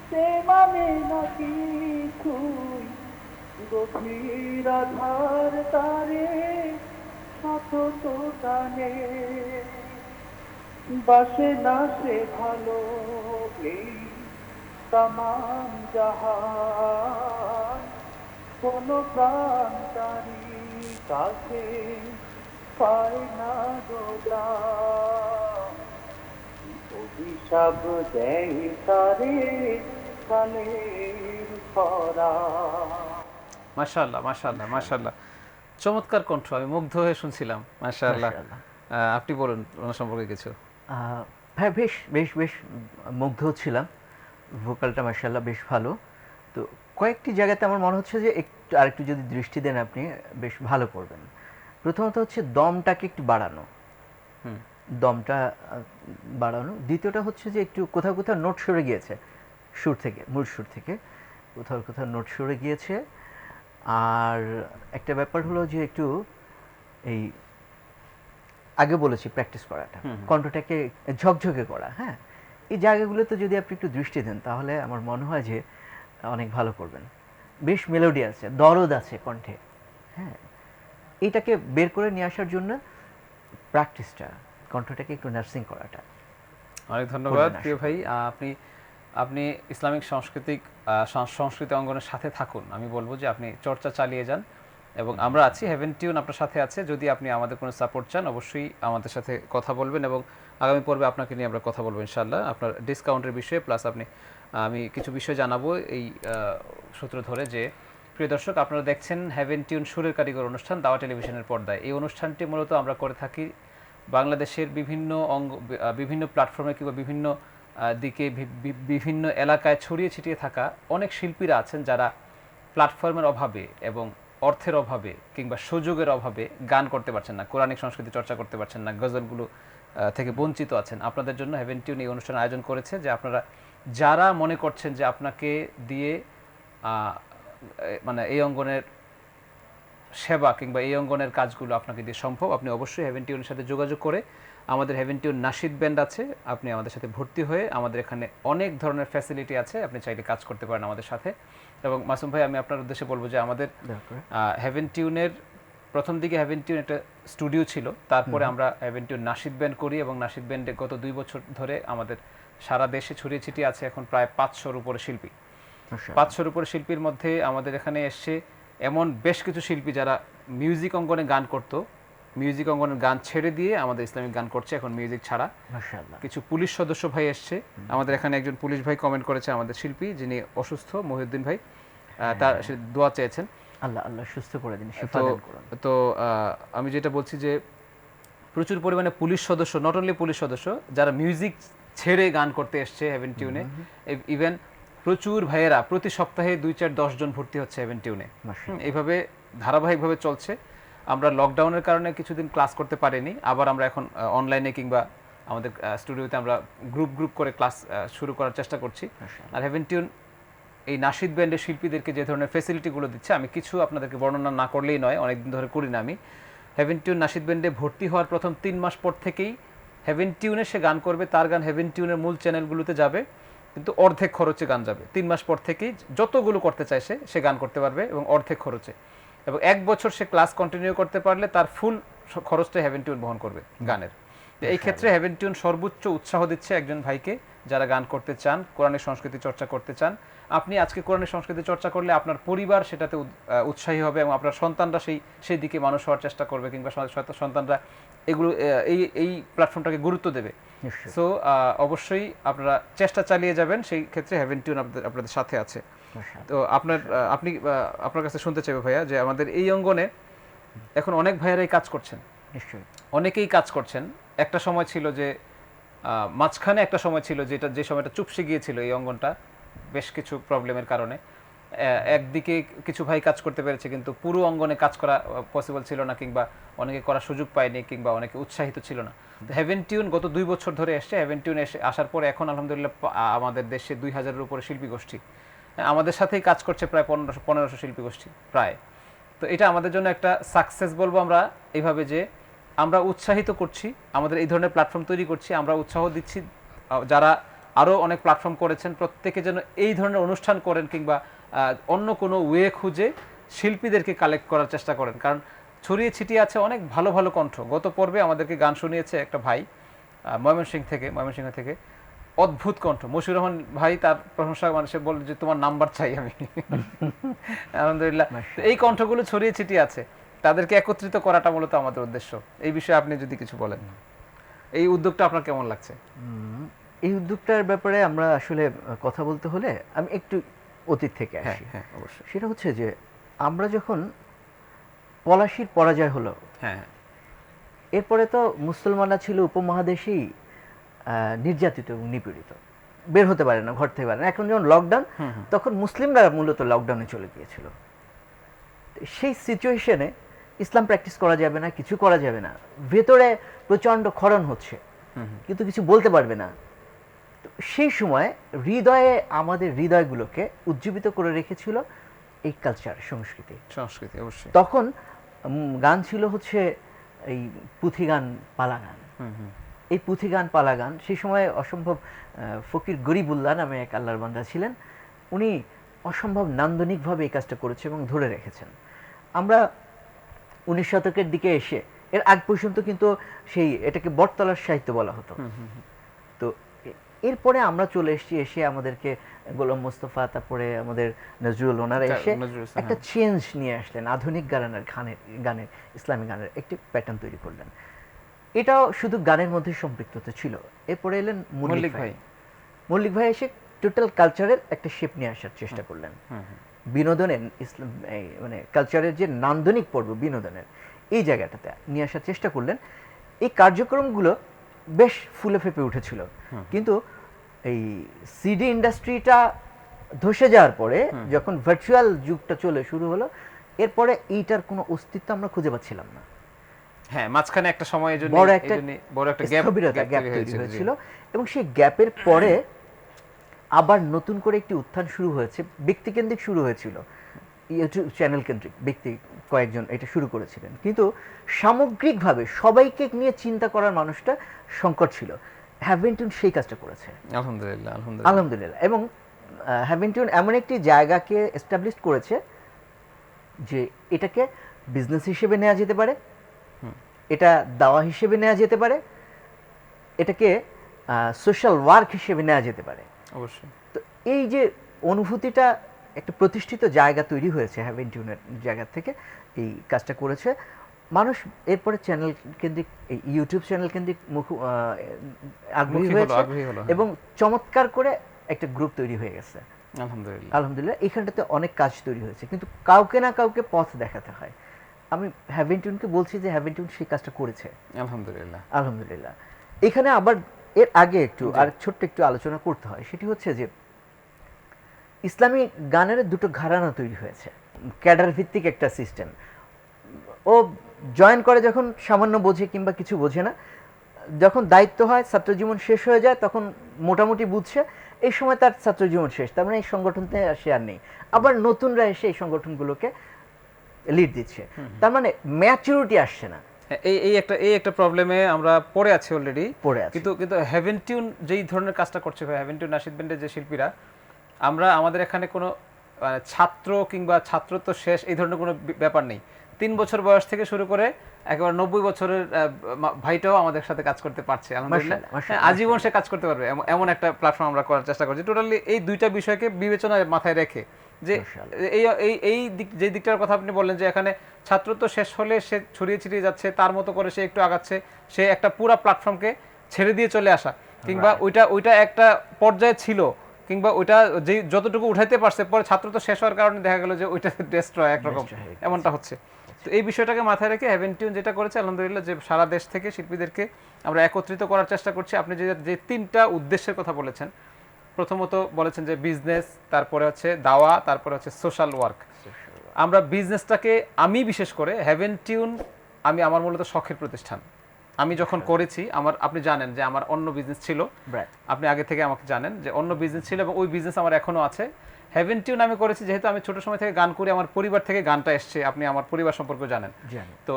সে মানে না কিছু, গভীর আধার তারে শত তো টানে, বাসে না সে ভালো তামাম জাহান, কোন প্রাণ তারি কাছে পায় না গোদাম, অভিশাপ দেয় তারে প্রাণের খরা। মাশাআল্লাহ, মাশাআল্লাহ, মাশাআল্লাহ। চমৎকার কণ্ঠ, আমি মুগ্ধ হয়ে শুনছিলাম। মাশাআল্লাহ। মাশাআল্লাহ। আপনি বলুন ওনার সম্পর্কে কিছু। হ্যাঁ, বেশ বেশ বেশ মুগ্ধ ছিলাম। ভোকালটা মাশাআল্লাহ বেশ ভালো। তো কয়েকটি জায়গাতে আমার মনে হচ্ছে যে একটু আরেকটু যদি দৃষ্টি দেন আপনি বেশ ভালো করবেন। প্রথমত হচ্ছে দমটাকে একটু বাড়ানো। হুম। দমটা বাড়ানো। দ্বিতীয়টা হচ্ছে যে একটু কোথাও কোথাও নোট সরে গিয়েছে সুর থেকে, মূল সুর থেকে কোথাও কোথাও নোট সরে গিয়েছে। আর একটা ব্যাপার হলো যে একটু এই আগে বলেছি প্র্যাকটিস করাটা, কণ্ঠটাকে ঝকঝকে করা। হ্যাঁ, এই জায়গাগুলোতে যদি আপনি একটু দৃষ্টি দেন তাহলে আমার মনে হয় যে অনেক ভালো করবেন। বেশ মেলোডি আছে, দরদ আছে কণ্ঠে। হ্যাঁ, এইটাকে বের করে নিয়ে আসার জন্য প্র্যাকটিসটা, কণ্ঠটাকে একটু নার্সিং করাটা। অনেক ধন্যবাদ করবেন প্রিয় ভাই। আপনি আপনি ইসলামিক সংস্কৃতি অঙ্গনের সাথে থাকুন। আমি বলবো যে আপনি চর্চা চালিয়ে যান এবং আমরা আছি, হেভেন টিউন আপনার সাথে আছে। যদি আপনি আমাদের কোনো সাপোর্ট চান অবশ্যই আমাদের সাথে কথা বলবেন এবং আগামী পর্বে আপনাকে নিয়ে আমরা কথা বলবো ইনশাআল্লাহ আপনার ডিসকাউন্টের বিষয়ে। প্লাস আমি কিছু বিষয় জানাবো এই সূত্র ধরে যে প্রিয় দর্শক, আপনারা দেখছেন হেভেন টিউন সুরের কারিগর অনুষ্ঠান দাওয়া টেলিভিশনের পর্দায়। এই অনুষ্ঠানটি মূলত আমরা করে থাকি বাংলাদেশের বিভিন্ন প্ল্যাটফর্মে কিংবা বিভিন্ন দিকে বিভিন্ন এলাকায় ছড়িয়ে ছিটিয়ে থাকা অনেক শিল্পীরা আছেন যারা প্ল্যাটফর্মের অভাবে এবং অর্থের অভাবে কিংবা সুযোগের অভাবে গান করতে পারছেন না, কোরআনিক সংস্কৃতি চর্চা করতে পারছেন না, গজলগুলো থেকে বঞ্চিত আছেন। আপনাদের জন্য হেভেন টিউন এই অনুষ্ঠান আয়োজন করেছে যে আপনারা যারা মনে করছেন যে আপনাকে দিয়ে মানে এই অঙ্গনের সেবা কিংবা এই অঙ্গনের কাজগুলো আপনাকে দিয়ে সম্ভব, আপনি অবশ্যই হেভেন টিউনের সাথে যোগাযোগ করে, আমাদের হেভেন টিউন নাশিদ ব্যান্ড আছে, আপনি আমাদের সাথে ভর্তি হয়ে, আমাদের এখানে অনেক ধরনের ফ্যাসিলিটি আছে, আপনি চাইলে কাজ করতে পারেন আমাদের সাথে। এবং মাসুম ভাই, আমি আপনার উদ্দেশ্যে বলবো যে আমাদের হেভেন টিউনের প্রথম দিকে হেভেন টিউন একটা স্টুডিও ছিল, তারপরে আমরা হেভেন টিউন নাশিদ ব্যান্ড করি এবং নাশিদ ব্যান্ডে গত 2 বছর ধরে আমাদের সারা দেশে ছড়িয়ে ছিটিয়ে আছে এখন প্রায় 500-র উপরে শিল্পী। 500-র উপরে শিল্পীর মধ্যে আমাদের এখানে এসছে এমন বেশ কিছু শিল্পী যারা মিউজিক অঙ্গনে গান করতো, মিউজিক অঙ্গনের গান ছেড়ে দিয়ে আমাদের ইসলামিক গান করছে এখন মিউজিক ছাড়া। কিছু পুলিশ সদস্য ভাই এসছে আমাদের এখানে, একজন পুলিশ ভাই কমেন্ট করেছে আমাদের শিল্পী যিনি অসুস্থ, মহিউদ্দিন ভাই, তার দোয়া চেয়েছেন, আল্লাহ আল্লাহ সুস্থ করে দিন, শিফা দান করুন। তো আমি যেটা বলছি যে প্রচুর পরিমাণে পুলিশ সদস্য, নট অনলি পুলিশ সদস্য, যারা মিউজিক ছেড়ে গান করতে এসছে হেভেন টিউনে। ইভেন প্রচুর ভাইয়েরা প্রতি সপ্তাহে 2-4-10 জন ভর্তি হচ্ছে হেভেন টিউনে। এইভাবে ধারাবাহিকভাবে চলছে। আমরা লকডাউনের কারণে কিছুদিন ক্লাস করতে পারিনি, আবার আমরা এখন অনলাইনে কিংবা আমাদের স্টুডিওতে আমরা গ্রুপ করে ক্লাস শুরু করার চেষ্টা করছি। আর হেভেন টিউন এই নাশিদ ব্যান্ডের শিল্পীদেরকে যে ধরনের ফ্যাসিলিটিগুলো দিচ্ছে, আমি কিছু আপনাদেরকে বর্ণনা না করলেই নয়, অনেকদিন ধরে করি না আমি। হেভেন টিউন নাশিদ ব্যান্ডে ভর্তি হওয়ার প্রথম 3 মাস পর থেকেই হেভেন টিউনে সে গান করবে, তার গান হেভেন টিউনের মূল চ্যানেলগুলোতে যাবে, কিন্তু অর্ধেক খরচে গান যাবে। 3 মাস পর থেকেই যতগুলো করতে চায় সে গান করতে পারবে এবং অর্ধেক খরচে। এবং 1 বছর সে ক্লাস কন্টিনিউ করতে পারলে তার ফুল খরচটা হেভেন টিউন বহন করবে গানের। এই ক্ষেত্রে হেভেন টিউন সর্বোচ্চ উৎসাহ দিচ্ছে একজন ভাইকে যারা গান করতে চান, কোরআনের সংস্কৃতি চর্চা করতে চান। আপনি আজকে কোরআনের সংস্কৃতি চর্চা করলে আপনার পরিবার সেটাতে উৎসাহী হবে এবং আপনার সন্তানরা সেই দিকে মানুষ হওয়ার চেষ্টা করবে, কিংবা সন্তানরা এগুলো এই প্ল্যাটফর্মটাকে গুরুত্ব দেবে। সো অবশ্যই আপনারা চেষ্টা চালিয়ে যাবেন, সেই ক্ষেত্রে হেভেন টিউন আপনাদের সাথে আছে। তো আপনার কাছে শুনতে চাইবো ভাইয়া যে আমাদের এই অঙ্গনে এখন অনেক ভাইয়ারাই কাজ করছেন, নিশ্চয়ই অনেকেই কাজ করছেন। একটা সময় ছিল যে মাঝখানে একটা সময় ছিল যে সময়টা চুপসে গিয়েছিল এই অঙ্গনটা বেশ কিছু প্রবলেমের কারণে। একদিকে কিছু ভাই কাজ করতে পেরেছে, কিন্তু পুরো অঙ্গনে কাজ করা পসিবল ছিল না, কিংবা অনেকে করার সুযোগ পায়নি, কিংবা অনেকে উৎসাহিত ছিল না। তো হেভেন টিউন গত 2 বছর ধরে এসছে। হেভেন টিউন আসার পরে এখন আলহামদুলিল্লাহ আমাদের দেশে 2000-এর উপরে শিল্পী গোষ্ঠী আমাদের সাথেই কাজ করছে, প্রায় 1500 শিল্পী গোষ্ঠী প্রায়। তো এটা আমাদের জন্য একটা সাকসেস বলবো আমরা এইভাবে, যে আমরা উৎসাহিত করছি, আমাদের এই ধরনের প্ল্যাটফর্ম তৈরি করছি, আমরা উৎসাহ দিচ্ছি যারা আরও অনেক প্ল্যাটফর্ম করেছেন প্রত্যেকে যেন এই ধরনের অনুষ্ঠান করেন, কিংবা অন্য কোনো ওয়ে খুঁজে শিল্পীদেরকে কালেক্ট করার চেষ্টা করেন, কারণ ছড়িয়ে ছিটিয়ে আছে অনেক ভালো ভালো কণ্ঠ। গত পর্বে আমাদেরকে গান শুনিয়েছে একটা ভাই ময়মনসিংহ থেকে, অদ্ভুত কণ্ঠ, মশিউর রহমান ভাই, তার প্রশংসা মানুষে বলে যে তোমার নাম্বার চাই আমি। আলহামদুলিল্লাহ, এই কণ্ঠগুলো ছড়িয়ে ছিটিয়ে আছে, তাদেরকে একত্রিত করাটা মূলত আমাদের উদ্দেশ্য। এই বিষয়ে আপনি যদি কিছু বলেন, এই উদ্যোগটা আপনার কেমন লাগছে? এই উদ্যোগটার ব্যাপারে আমরা আসলে কথা বলতে হলে আমি একটু অতীত থেকে হ্যাঁ আসি। হ্যাঁ অবশ্যই। সেটা হচ্ছে যে আমরা যখন পলাশির পরাজয় হলো, হ্যাঁ হ্যাঁ এরপরে তো মুসলমানরা ছিল উপমহাদেশেই নির্যাতিত এবং নিপীড়িত, বের হতে পারে না, ঘর থেকে পারে না। এখন যখন লকডাউন, তখন মুসলিমরা মূলত লকডাউনে চলে গিয়েছিল। তো সেই সিচুয়েশনে ইসলাম প্র্যাকটিস করা যাবে না, কিছু করা যাবে না, ভেতরে প্রচণ্ড ক্ষরণ হচ্ছে, কিন্তু কিছু বলতে পারবে না। তো সেই সময় হৃদয়ে, আমাদের হৃদয়গুলোকে উজ্জীবিত করে রেখেছিল এই কালচার, সংস্কৃতি। সংস্কৃতি অবশ্যই। তখন গান ছিল হচ্ছে এই পুঁথি গান, পালা গান। এই পুঁথি গান, পালা গান সেই সময় অসম্ভব, ফকির গরিবুল্লাহ নামে এক আল্লাহর বান্দা ছিলেন, উনি অসম্ভব নান্দনিকভাবে এই কাজটা করেছে এবং ধরে রেখেছেন। আমরা 19 শতকের দিকে এসে, এর আগ পর্যন্ত কিন্তু সেই এটাকে বটতলার সাহিত্য বলা হতো। তো এরপরে আমরা চলে এসে আমাদেরকে গোলাম মোস্তফা, তারপরে আমাদের নজরুল, ওনারা এসে একটা চেঞ্জ নিয়ে আসলেন, আধুনিক গানের ইসলামী গানের একটি প্যাটার্ন তৈরি করলেন। এটাও শুধু গানের মধ্যে সম্পৃক্ততা ছিল। এরপরে এলেন মল্লিক ভাই। মল্লিক ভাই এসে টোটাল কালচারের একটা শেপ নিয়ে আসার চেষ্টা করলেন। বিনোদনের, ইসলাম মানে কালচারের যে নান্দনিক পর্ব, বিনোদনের এই জায়গাটাতে নিয়ে আসার চেষ্টা করলেন। এই কার্যক্রমগুলো বেশ ফুলে ফেপে উঠেছিল, কিন্তু এই সিডি ইন্ডাস্ট্রিটা ধসে যাওয়ার পরে, যখন ভার্চুয়াল যুগটা চলে শুরু হলো, এরপরে এইটার কোনো অস্তিত্ব আমরা খুঁজে পাচ্ছিলাম না। হ্যাঁ, মাঝখানে একটা সময় বড় একটা গ্যাপ তৈরি হয়েছিল, এবং সেই গ্যাপের পরে আবার নতুন করে একটি উত্থান শুরু হয়েছে, ব্যক্তিকেন্দ্রিক শুরু হয়েছিল, ইউটিউব চ্যানেল কেন্দ্রিক ব্যক্তি কয়েকজন এটা শুরু করেছিলেন, কিন্তু সামগ্রিকভাবে সবাইকে নিয়ে চিন্তা করার মানুষটা সংকট ছিল। হ্যাভেনটিউন সেই কাজটা করেছে, আলহামদুলিল্লাহ আলহামদুলিল্লাহ। এবং হ্যাভেনটিউন এমন একটি জায়গাকে এস্টাবলিশ করেছে যে এটাকে বিজনেস হিসেবে নেওয়া যেতে পারে, এটা দাওয়া হিসেবে নেওয়া যেতে পারে, এটাকে সোশ্যাল ওয়ার্ক হিসেবে নেওয়া যেতে পারে। অবশ্যই। তো এই যে অনুভূতিটা, একটা প্রতিষ্ঠিত জায়গা তৈরি হয়েছে হ্যাভেনটিউনের জায়গা থেকে এই কাজটা করেছে মানুষ। এরপরে চ্যানেল কেন্দ্রিক, এই ইউটিউব চ্যানেল কেন্দ্রিক আগ্রহী হয়েছে, এবং চমৎকার করে একটা গ্রুপ তৈরি হয়ে গেছে। আলহামদুলিল্লাহ, আলহামদুলিল্লাহ। এইখানটাতে অনেক কাজ তৈরি হয়েছে, কিন্তু কাউকে না কাউকে পথ দেখাতে হয়। আমি হ্যাভেনটিউনকে বলছি যে হ্যাভেনটিউন সেই কাজটা করেছে, আলহামদুলিল্লাহ, আলহামদুলিল্লাহ। এখানে আবার এর আগে একটু আর ছোট্ট একটু আলোচনা করতে হয়, সেটি হচ্ছে যে ইসলামী গানের দুটো ঘরানা তৈরি হয়েছে, ক্যাডার ভিত্তিক একটা সিস্টেম। ও জয়েন করে যখন সামান্য বোঝে কিংবা কিছু বোঝে না, যখন দায়িত্ব হয়, ছাত্র জীবন শেষ হয়ে যায়, তখন মোটামুটি বুঝছে, এই সময় তার ছাত্র জীবন শেষ, তার মানে এই সংগঠনতে সে আর নেই। আবার নতুনরা এসে এই সংগঠনগুলোকে লিড দিচ্ছে, তার মানে ম্যাচুরিটি আসছে না। এই একটা প্রবলেমে আমরা পড়ে আছি অলরেডি, পড়ে আছি। কিন্তু হ্যাভেনটিউন যেই ধরনের কাজটা করছে, হ্যাভেনটিউন নাশিদ ব্যান্ডের যে শিল্পীরা, আমরা আমাদের এখানে কোনো ছাত্র কিংবা ছাত্রত্ব শেষ এই ধরনের কোনো ব্যাপার নেই। 3 বছর বয়স থেকে শুরু করে একেবারে 90 বছরের ভাইটাও আমাদের সাথে কাজ করতে পারছে, আলহামদুলিল্লাহ। আজীবন সে কাজ করতে পারবে, এমন একটা প্ল্যাটফর্ম আমরা করার চেষ্টা করছি। টোটালি এই দুইটা বিষয়কে বিবেচনায় মাথায় রেখে, যে এই যে দিকটার কথা আপনি বললেন, যে এখানে ছাত্রত্ব শেষ হলে সে ছড়িয়ে ছিটিয়ে যাচ্ছে, তার মতো করে সে একটু আগাচ্ছে, সে একটা পুরো প্ল্যাটফর্মকে ছেড়ে দিয়ে চলে আসা, কিংবা ওইটা একটা পর্যায়ে ছিল, কিংবা ওইটা যে যতটুকু উঠাইতে পারছে, পরে ছাত্রত্ব শেষ হওয়ার কারণে দেখা গেল যে ওইটা ডেস্ট্রয় একরকম, এমনটা হচ্ছে। তো এই বিষয়টাকে মাথায় রেখে হ্যাভেনটিউন যেটা করেছে, আলহামদুলিল্লাহ, যে সারা দেশ থেকে শিল্পীদেরকে আমরা একত্রিত করার চেষ্টা করছি। আপনি যে 3টা উদ্দেশ্যের কথা বলেছেন, প্রথমত বলেছেন যে বিজনেস, তারপরে হচ্ছে দাওয়া, তারপরে হচ্ছে সোশ্যাল ওয়ার্ক। আমরা বিজনেসটাকে, আমি বিশেষ করে হ্যাভেনটিউন, আমার মূলত শখের প্রতিষ্ঠান। আমি যখন করেছি, আপনি জানেন যে আমার অন্য বিজনেস ছিল, আপনি আগে থেকে আমাকে জানেন যে অন্য বিজনেস ছিল, এবং ওই বিজনেস আমার এখনো আছে। হ্যাভেনটিউন আমি করেছি যেহেতু আমি ছোট সময় থেকে গান করি, আমার পরিবার থেকে গানটা এসছে, আপনি আমার পরিবার সম্পর্কে জানেন। তো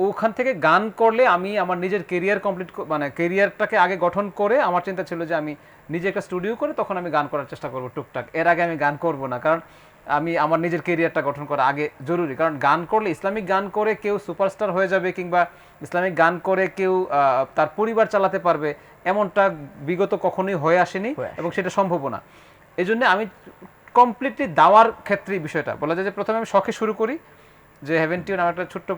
ওখান থেকে গান করলে আমি আমার নিজের কেরিয়ার কেরিয়ারটাকে আগে গঠন করে আমার চিন্তা ছিল যে আমি নিজে একটা স্টুডিও করে তখন আমি গান করার চেষ্টা করবো টুকটাক, এর আগে আমি গান করব না, কারণ আমি আমার নিজের কেরিয়ারটা গঠন করা আগে জরুরি। কারণ গান করলে, ইসলামিক গান করে কেউ সুপারস্টার হয়ে যাবে, কিংবা ইসলামিক গান করে কেউ তার পরিবার চালাতে পারবে, এমনটা বিগত কখনোই হয়ে আসেনি, এবং সেটা সম্ভব না। এই জন্য আমি কমপ্লিটলি দাওয়ার ক্ষেত্রে বিষয়টা বলা যায় যে প্রথমে আমি শখে শুরু করি, যে হ্যাভেনটিউন আমার একটা ছোট্ট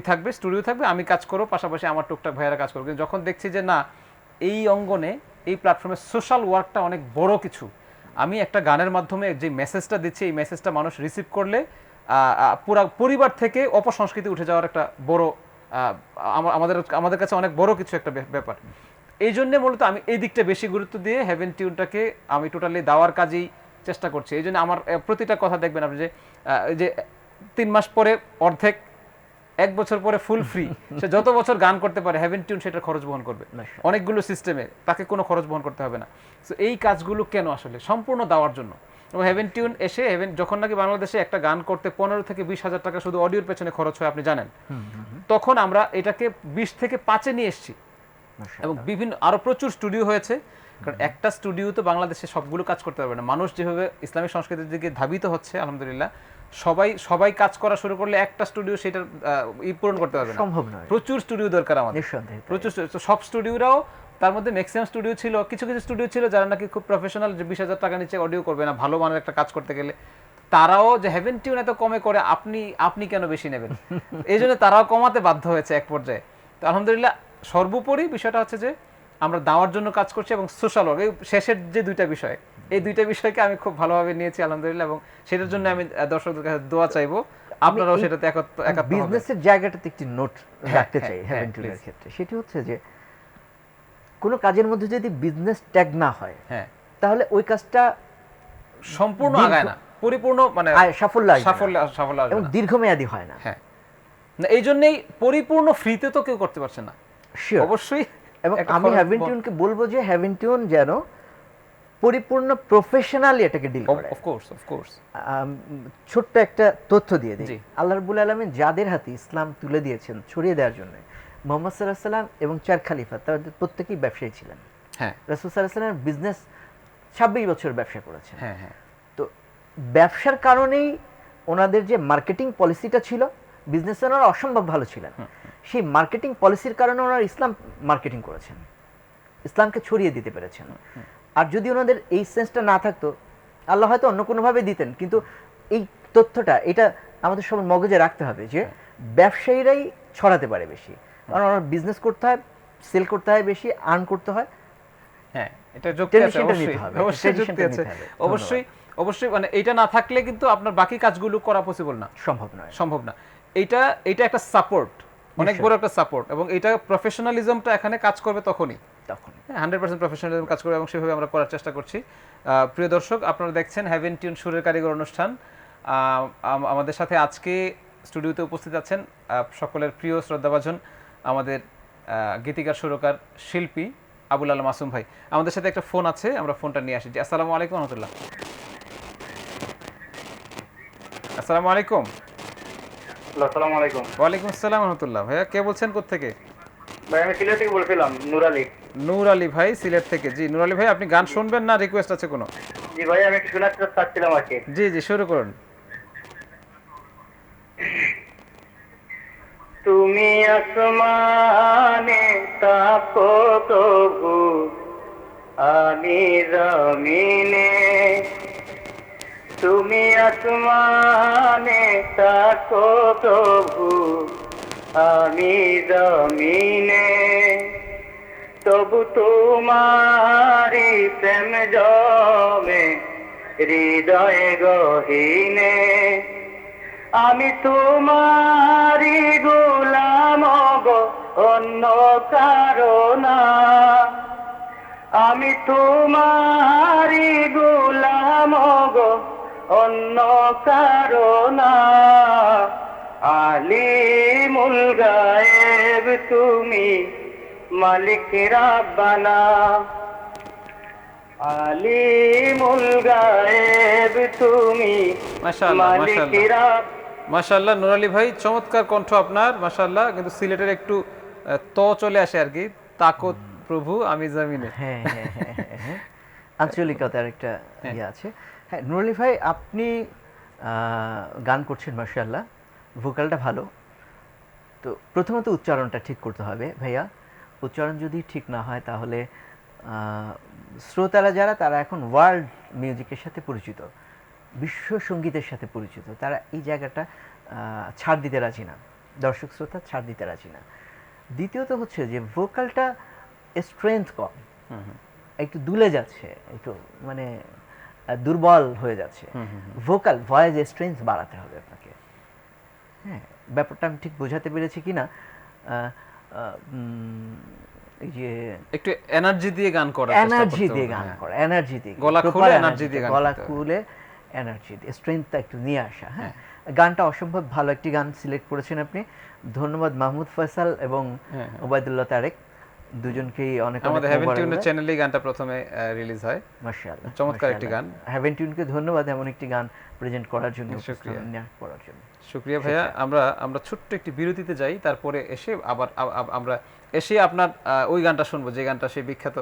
থাকবে, স্টুডিও থাকবে, আমি কাজ করবো, পাশাপাশি আমার টুকটাক ভাইয়েরা কাজ করবো। কিন্তু যখন দেখছি যে না, এই অঙ্গনে এই প্ল্যাটফর্মের সোশ্যাল ওয়ার্কটা অনেক বড় কিছু। আমি একটা গানের মাধ্যমে যে মেসেজটা দিচ্ছি, এই মেসেজটা মানুষ রিসিভ করলে পুরা পরিবার থেকে অপসংস্কৃতি উঠে যাওয়ার একটা বড় আমাদের কাছে অনেক বড় কিছু একটা ব্যাপার। এই জন্য মূলত আমি এই দিকটা বেশি গুরুত্ব দিয়ে হেভেন টিউনটাকে আমি টোটালি দেওয়ার কাজেই চেষ্টা করছি। এই জন্য আমার প্রতিটা কথা দেখবেন আপনি যে 3 মাস পরে অর্ধেক, 1 বছর পরে ফুল ফ্রি, সে যত বছর গান করতে পারে হেভেন টিউন সেটার খরচ বহন করবে অনেকগুলো সিস্টেমে, তাকে কোনো খরচ বহন করতে হবে না। সো এই কাজগুলো কেন আসলে সম্পূর্ণ দেওয়ার জন্য। এবং হেভেন টিউন এসে যখন নাকি বাংলাদেশে একটা গান করতে 15 থেকে 20 হাজার টাকা শুধু অডিওর পেছনে খরচ হয় আপনি জানেন, তখন আমরা এটাকে 20 থেকে 5-এ নিয়ে এসেছি। এবং বিভিন্ন আরো প্রচুর স্টুডিও হয়েছে, কারণ একটা স্টুডিও তো বাংলাদেশে সবগুলো কাজ করতে পারবে না। মানুষ যেভাবে ইসলামিক সংস্কৃতির দিকে ধাবিত হচ্ছে আলহামদুলিল্লাহ, সবাই কাজ করা শুরু করলে একটা স্টুডিও সেটার পূরণ করতে পারবে না, সম্ভব নয়। প্রচুর স্টুডিও দরকার আমাদের, নিঃসন্দেহে প্রচুর। সব স্টুডিওরাও, তার মধ্যে ম্যাক্সিমাম স্টুডিও ছিল, কিছু কিছু স্টুডিও ছিল যারা নাকি খুব প্রফেশনাল, যে 20,000 টাকা নিচে অডিও করবে না ভালো মানের একটা কাজ করতে গেলে, তারাও যে হেভেন টিউন এত কমে করে আপনি কেন বেশি নেবেন, এই জন্য তারাও কমাতে বাধ্য হয়েছে এক পর্যায়ে। তো আলহামদুলিল্লাহ সর্বোপরি বিষয়টা হচ্ছে যে আমরা দেওয়ার জন্য কাজ করছি এবং সোশ্যাল ওয়ার্ক, এই শেষের যে দুইটা বিষয়, এই দুইটা বিষয়কে আমি খুব ভালোভাবে নিয়েছি আলহামদুলিল্লাহ, এবং সেটার জন্য আমি দর্শকদের কাছে দোয়া চাইবো, আপনারাও সেটাতে একাত্ম হবেন। বিজনেসের জায়গাটাতে একটি নোট রাখতে চাই হ্যাঁ, হেভেন টিউনের please। ক্ষেত্রে, সেটি হচ্ছে যে কোনো কাজের মধ্যে যদি বিজনেস ট্যাগ না হয়, হ্যাঁ, তাহলে ওই কাজটা সম্পূর্ণ আগায় না, পরিপূর্ণ মানে সাফল্য আসবে না, সাফল্য আসবে এবং না। দীর্ঘমেয়াদী হয় না। হ্যাঁ, না এই জন্যই পরিপূর্ণ ফ্রিতে তো কেউ করতে পারছে না, Sure. অবশ্যই। এবং একটা আমি খরচ হেভেন টিউনকে বলবো যে হেভেন টিউন যেন পরিপূর্ণ প্রফেশনালি এটাকে ডিল করে। Of course. ছোট্ট একটা তথ্য দিয়ে দিই, জি। আল্লাহ রাব্বুল আলামিন যাদের হাতে ইসলাম তুলে দিয়েছেন ছড়িয়ে দেওয়ার জন্য, মুহাম্মদ সাল্লাল্লাহু আলাইহি সাল্লাম এবং 4 খলিফা তাদের প্রত্যেকেই ব্যবসায়ী ছিলেন। হ্যাঁ রাসূল সাল্লাল্লাহু আলাইহি সাল্লাম বিজনেস 26 বছর ব্যবসা করেছেন। হ্যাঁ তো ব্যবসার কারণেই ওনাদের যে মার্কেটিং পলিসিটা ছিল, বিজনেসে ওনারা অসম্ভব ভালো ছিলেন, সেই মার্কেটিং পলিসির কারণে ওনারা ইসলাম মার্কেটিং করেছেন, ইসলামকে ছড়িয়ে দিতে পেরেছেন। আর যদি ওনাদের এই সেন্সটা না থাকতো, আল্লাহ হয়তো অন্য কোনোভাবে দিতেন, কিন্তু এই তথ্যটা এটা আমাদের সবার মগজে রাখতে হবে যে ব্যবসায়ীরাই ছড়াতে পারে বেশি, কারণ ওনার বিজনেস করতে হয়, সেল করতে হয় বেশি, আর্ন করতে হয়। হ্যাঁ, এটা যুক্তি আছে, Tension টা নিতে অবশ্যই হবে, অবশ্যই tension যুক্তি টা আছে, নিতে হবে। অবশ্যই মানে এটা না থাকলে কিন্তু আপনার বাকি কাজগুলো করা পসিবল না, সম্ভব না। এটা একটা সাপোর্ট, অনেক বড় একটা সাপোর্ট, এবং এটা প্রফেশনালিজমটা এখানে কাজ করবে তখন 100% প্রফেশনালিজম কাজ করবে, এবং সেভাবে আমরা করার চেষ্টা করছি। প্রিয় দর্শক, আপনারা দেখছেন হেভেন টিউন সুরের কারিগর অনুষ্ঠান। আমাদের সাথে আজকে স্টুডিওতে উপস্থিত আছেন সকলের প্রিয় শ্রদ্ধাভাজন আমাদের গীতিকার সুরকার শিল্পী আবুল আলম মাসুম ভাই। আমাদের সাথে একটা ফোন আছে, আমরা ফোনটা নিয়ে আসি। আসসালামু আলাইকুম রহমতুল্লাহ। আসসালামু আলাইকুম। আসসালামু আলাইকুম। ওয়ালাইকুম আসসালাম রহমতুল্লাহ। ভাইয়া কে বলছেন, কোত্থেকে? ভাই আমি সিলেট থেকে বলছিলাম, নূর আলী। নূর আলী ভাই সিলেট থেকে। জি নূর আলী ভাই, আপনি গান শুনবেন না রিকোয়েস্ট আছে কোনো? জি ভাই, আমি একটু শোনাতে চাচ্ছিলাম আর কি। জি শুরু করুন। তুমি আসমানে তাকো প্রভু, আমি জমিনে। তুমি আসমানে তাকো প্রভু, আমি জমিনে। তবু তোমারি প্রেম জমে হৃদয়ে গহীনে। আমি তোমারি গোলাম গো, অন্য কারো না। আমি তোমারি গোলাম গো, অন্য কারো না। আলিমুল গায়েব তুমি, মালিক রাব্বানা। আলিমুল গায়েব তুমি, মাশাআল্লাহ মালিক মাশাআল্লাহ রাব্বানা। মাশাআল্লাহ নূর আলী ভাই, চমৎকার কণ্ঠ আপনার মাশাআল্লাহ। কিন্তু সিলেটের একটু চলে আসে আর কি, তাকত প্রভু আমি জমিনে। হ্যাঁ, আঞ্চলিকতার একটা ইয়ে আছে। হ্যাঁ নূর আলী ভাই, আপনি গান করছেন মাশাআল্লাহ, ভোকালটা ভালো। তো প্রথমত উচ্চারণটা ঠিক করতে হবে ভাইয়া। উচ্চারণ যদি ঠিক না হয় তাহলে শ্রোতারা যারা, তারা এখন ওয়ার্ল্ড মিউজিকের সাথে পরিচিত, বিশ্ব সঙ্গীতের সাথে পরিচিত, তারা এই জায়গাটা ছাড় দিতে রাজি না, দর্শক শ্রোতা ছাড় দিতে রাজি না। দ্বিতীয়ত হচ্ছে যে ভোকালটা স্ট্রেংথ কম, একটু দুলে যাচ্ছে, একটু মানে দুর্বল হয়ে যাচ্ছে। ভোকাল ভয়েস স্ট্রেংথ বাড়াতে হবে আপনাকে। হ্যাঁ, ব্যাপারটা আমি ঠিক বোঝাতে পেরেছি কিনা। এই যে একটু এনার্জি দিয়ে গান করার চেষ্টা এনার্জি করতে দিয়ে হবে, গান হ্যাঁ। করা, এনার্জি দিয়ে, গলা proper খুলে energy এনার্জি দিয়ে গান গলা করতে হবে। খুলে এনার্জি দিয়ে স্ট্রেংথটা একটু নিয়ে আসা। হ্যাঁ, গানটা অসম্ভব ভালো একটি গান সিলেক্ট করেছেন আপনি। ধন্যবাদ মাহমুদ ফয়সাল এবং হ্যাঁ। ওবায়দুল্লাহ তারেক, দুজনকেই অনেক অনেক আমাদের হেভেন টিউনের মোবারকবাদ। চ্যানেলেই গানটা প্রথমে রিলিজ হয়। মাশাআল্লাহ, চমৎকার একটি গান। হ্যাভেন টিউনকে ধন্যবাদ এমন একটি গান প্রেজেন্ট করার জন্য, শুকরিয়া। উপস্থাপন করার জন্য। শুক্রিয়া ভাইয়া। আমরা ছোট্ট একটি বিরতিতে যাই, তারপরে এসে আবার আমরা এসে আপনার ওই গানটা শুনবো যে গানটা সেই বিখ্যাত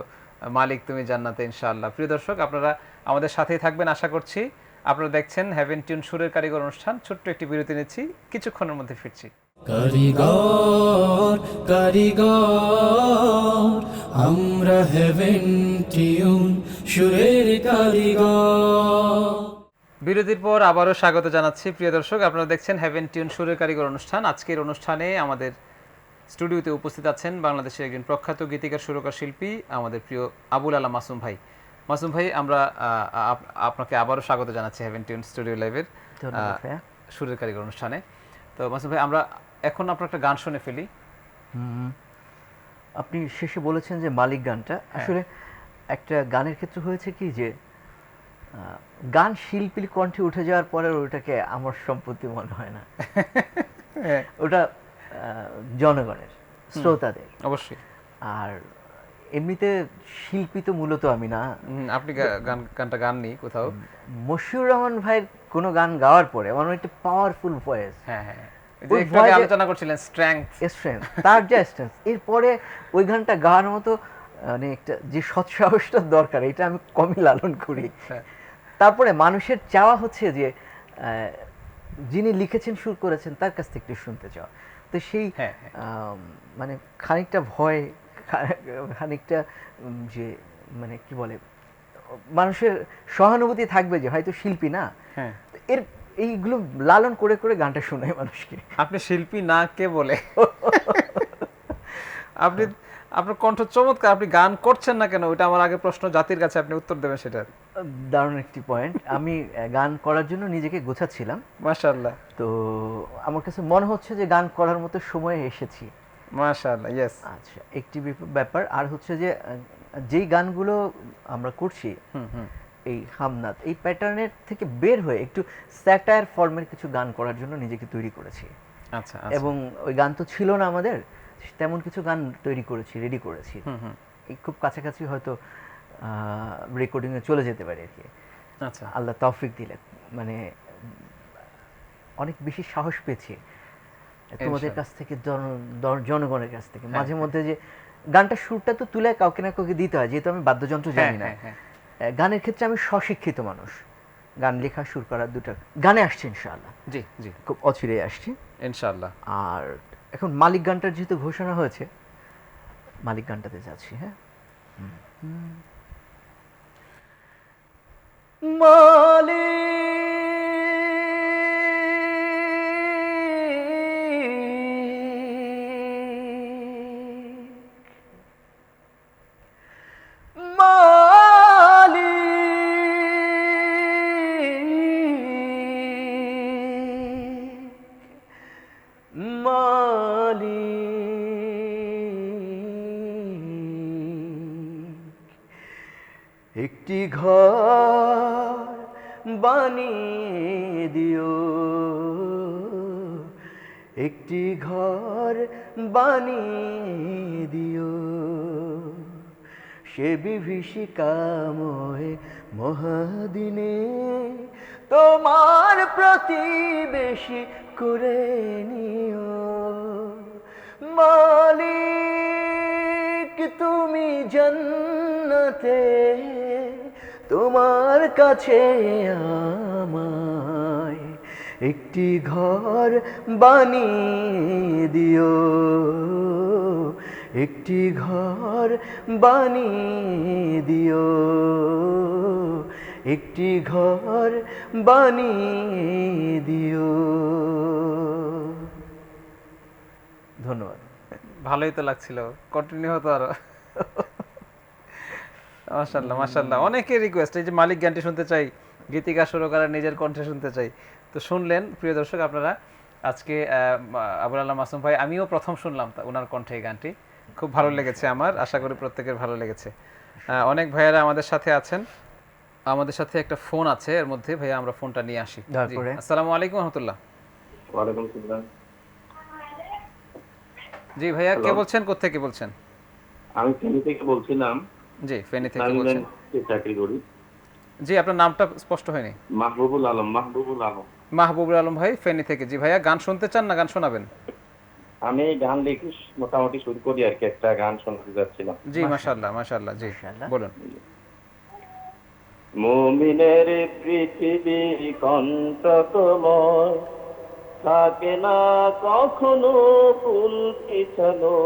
মালিক তুমি জান্নাতে ইনশাআল্লাহ। প্রিয় দর্শক, আপনারা আমাদের সাথেই থাকবেন আশা করছি। আপনারা দেখছেন হেভেন টিউন সুরের কারিগর অনুষ্ঠান। ছোট্ট একটি বিরতি নিচ্ছি, কিছুক্ষণের মধ্যে ফিরছি। কারিগর কারিগর আমরা হেভেন টিউন সুরের কারিগর। বিরতির পর আবারও স্বাগত জানাচ্ছি। প্রিয় দর্শক, আপনারা দেখছেন হেভেন টিউন সুরের কারিগর অনুষ্ঠান। আজকের অনুষ্ঠানে আমাদের স্টুডিওতে উপস্থিত আছেন বাংলাদেশের একজন প্রখ্যাত গীতিকার, সুরকার, শিল্পী, আমাদের প্রিয় আবুল আলা মাসুম ভাই। মাসুম ভাই, আমরা আপনাকে আবারও স্বাগত জানাচ্ছি হেভেন টিউন স্টুডিও লাইভের ধন্যবাদ ভাইয়া। সুরের কারিগর অনুষ্ঠানে। তো মাসুম ভাই, আমরা এখন আপনার একটা গান শুনে ফেলি। আপনি শেষে বলেছেন যে মালিক গানটা, আসলে একটা গানের ক্ষেত্রে হয়েছে কি যে গান শিল্পীর কণ্ঠে উঠে যাওয়ার পরে ওটাকে আমার সম্পত্তি মনে হয় না। ওটা জনগণের, শ্রোতাদের। অবশ্যই। আর এমনিতে শিল্পী তো মূলত আমি না। আপনি গানটা গাননি কোথাও। মশিউর রহমান ভাইয়ের কোনো গান গাওয়ার পরে আমার একটা পাওয়ারফুল ভয়েস, হ্যাঁ হ্যাঁ, ওই একটু আগে আলোচনা করছিলেন স্ট্রেংথ। স্ট্রেংথ, তার যে স্ট্রেংথ, এরপরে ওই গানটা গাওয়ার মতো মানে একটা যে সৎসাহসটা দরকার, এটা আমি কমই লালন করি। তারপরে মানুষের চাওয়া হচ্ছে যে যিনি লিখেছেন, সুর করেছেন, তার কাছ থেকে একটু শুনতে চাওয়া। তো সেই মানে খানিকটা ভয়, খানিকটা যে মানে কি বলে, মানুষের সহানুভূতি থাকবে যে হয়তো শিল্পী না, এর এইগুলো লালন করে করে গানটা শোনায় মানুষকে। আপনি শিল্পী না কে বলে? আপনি, আপনার কণ্ঠ চমৎকার, আপনি গান করছেন না কেন? ওটা আমার আগে প্রশ্ন, জাতির কাছে আপনি উত্তর দেবেন সেটা। দারুণ একটি পয়েন্ট। আমি গান করার জন্য নিজেকে গোছাচ্ছিলাম। মাশাআল্লাহ। তো আমার কাছে মনে হচ্ছে যে গান করার মতো সময়ে এসেছি। মাশাআল্লাহ, ইয়েস। আচ্ছা, একটি ব্যাপার আর হচ্ছে যে যেই গানগুলো আমরা করছি, এই হামনাত, এই প্যাটার্নের থেকে বের হয়ে একটু স্যাটায়ার ফর্মের কিছু গান করার জন্য নিজেকে তৈরি করেছি। আচ্ছা। এবং ওই গান তো ছিল না আমাদের, তেমন কিছু গান তৈরি করেছি, রেডি করেছি। এই খুব কাছাকাছি হয়তো রেকর্ডিংয়ে চলে যেতে পারে আর কি। আচ্ছা, আল্লাহ তৌফিক দিলে। মানে অনেক বেশি সাহস পেয়েছি তোমাদের কাছ থেকে, জনগণের কাছ থেকে। মাঝে মধ্যে যে গানটা, সুরটা তো তুলে কাউকে না কাউকে দিতে হয়, যেহেতু আমি বাদ্যযন্ত্র জানি না। গানের ক্ষেত্রে আমি স্বশিক্ষিত মানুষ, গান লেখা, সুর করা দুটো গানে আসছে ইনশাআল্লাহ। জি জি, খুব অচিরেই আসছে ইনশাআল্লাহ। আর এখন মালিক গানটার যেহেতু ঘোষণা হয়েছে, মালিক গানটাতে যাচ্ছি। হ্যাঁ, একটি ঘর বানিয়ে দিও, একটি ঘর বানিয়ে দিও, সে বিভীষিকাময় মহাদিনে তোমার প্রতিবেশী করে নিও। মালিক তুমি জান্নাতে, তোমার কাছে আমায় একটি ঘর বানিয়ে দিও, একটি ঘর বানিয়ে দিও, একটি ঘর বানিয়ে দিও। ধন্যবাদ। ভালোই তো লাগছিল, কন্টিনিউ হতো আরো। মাশাআল্লাহ মাশাআল্লাহ, অনেকের রিকোয়েস্ট এই যে মালিক গানটি শুনতে চাই, গীতিকা সুরকারের নিজের কণ্ঠে শুনতে চাই। তো শুনলেন প্রিয় দর্শক আপনারা আজকে আবুল আল্লাহ মাসুম ভাই, আমিও প্রথম শুনলাম ওনার কণ্ঠে এই গানটি, খুব ভালো লেগেছে আমার, আশা করি প্রত্যেকের ভালো লেগেছে। অনেক ভাইয়ারা আমাদের সাথে আছেন, আমাদের সাথে একটা ফোন আছে এর মধ্যে, ভাইয়া আমরা ফোনটা নিয়ে আসি। জি, তারপরে আসসালামু আলাইকুম রহমতুল্লাহ। ওয়ালাইকুম আসসালাম। জি ভাইয়া, কে Hello. বলছেন, কোত্থেকে বলছেন? আমি ফেনী থেকে বলছিলাম, জি, ফেনী থেকে আমি বলছেন। ব্যাংকে চাকরি করি। জি, আপনার নামটা স্পষ্ট হয়নি। মাহবুবুল আলম। মাহবুবুল আলম। মাহবুবুল আলম ভাই, ফেনী থেকে। জি ভাইয়া, গান শুনতে চান না গান শোনাবেন? আমি গান লিখি, মোটামুটি শুরু করি আর কি, একটা গান শোনাতে যাচ্ছিলাম। জি মাশাআল্লাহ মাশাআল্লাহ, জি মাশাআল্লাহ। বলুন। মুমিনের পৃথিবী কণ্টকময়, থাকে না কখনো ফুল পিছানো,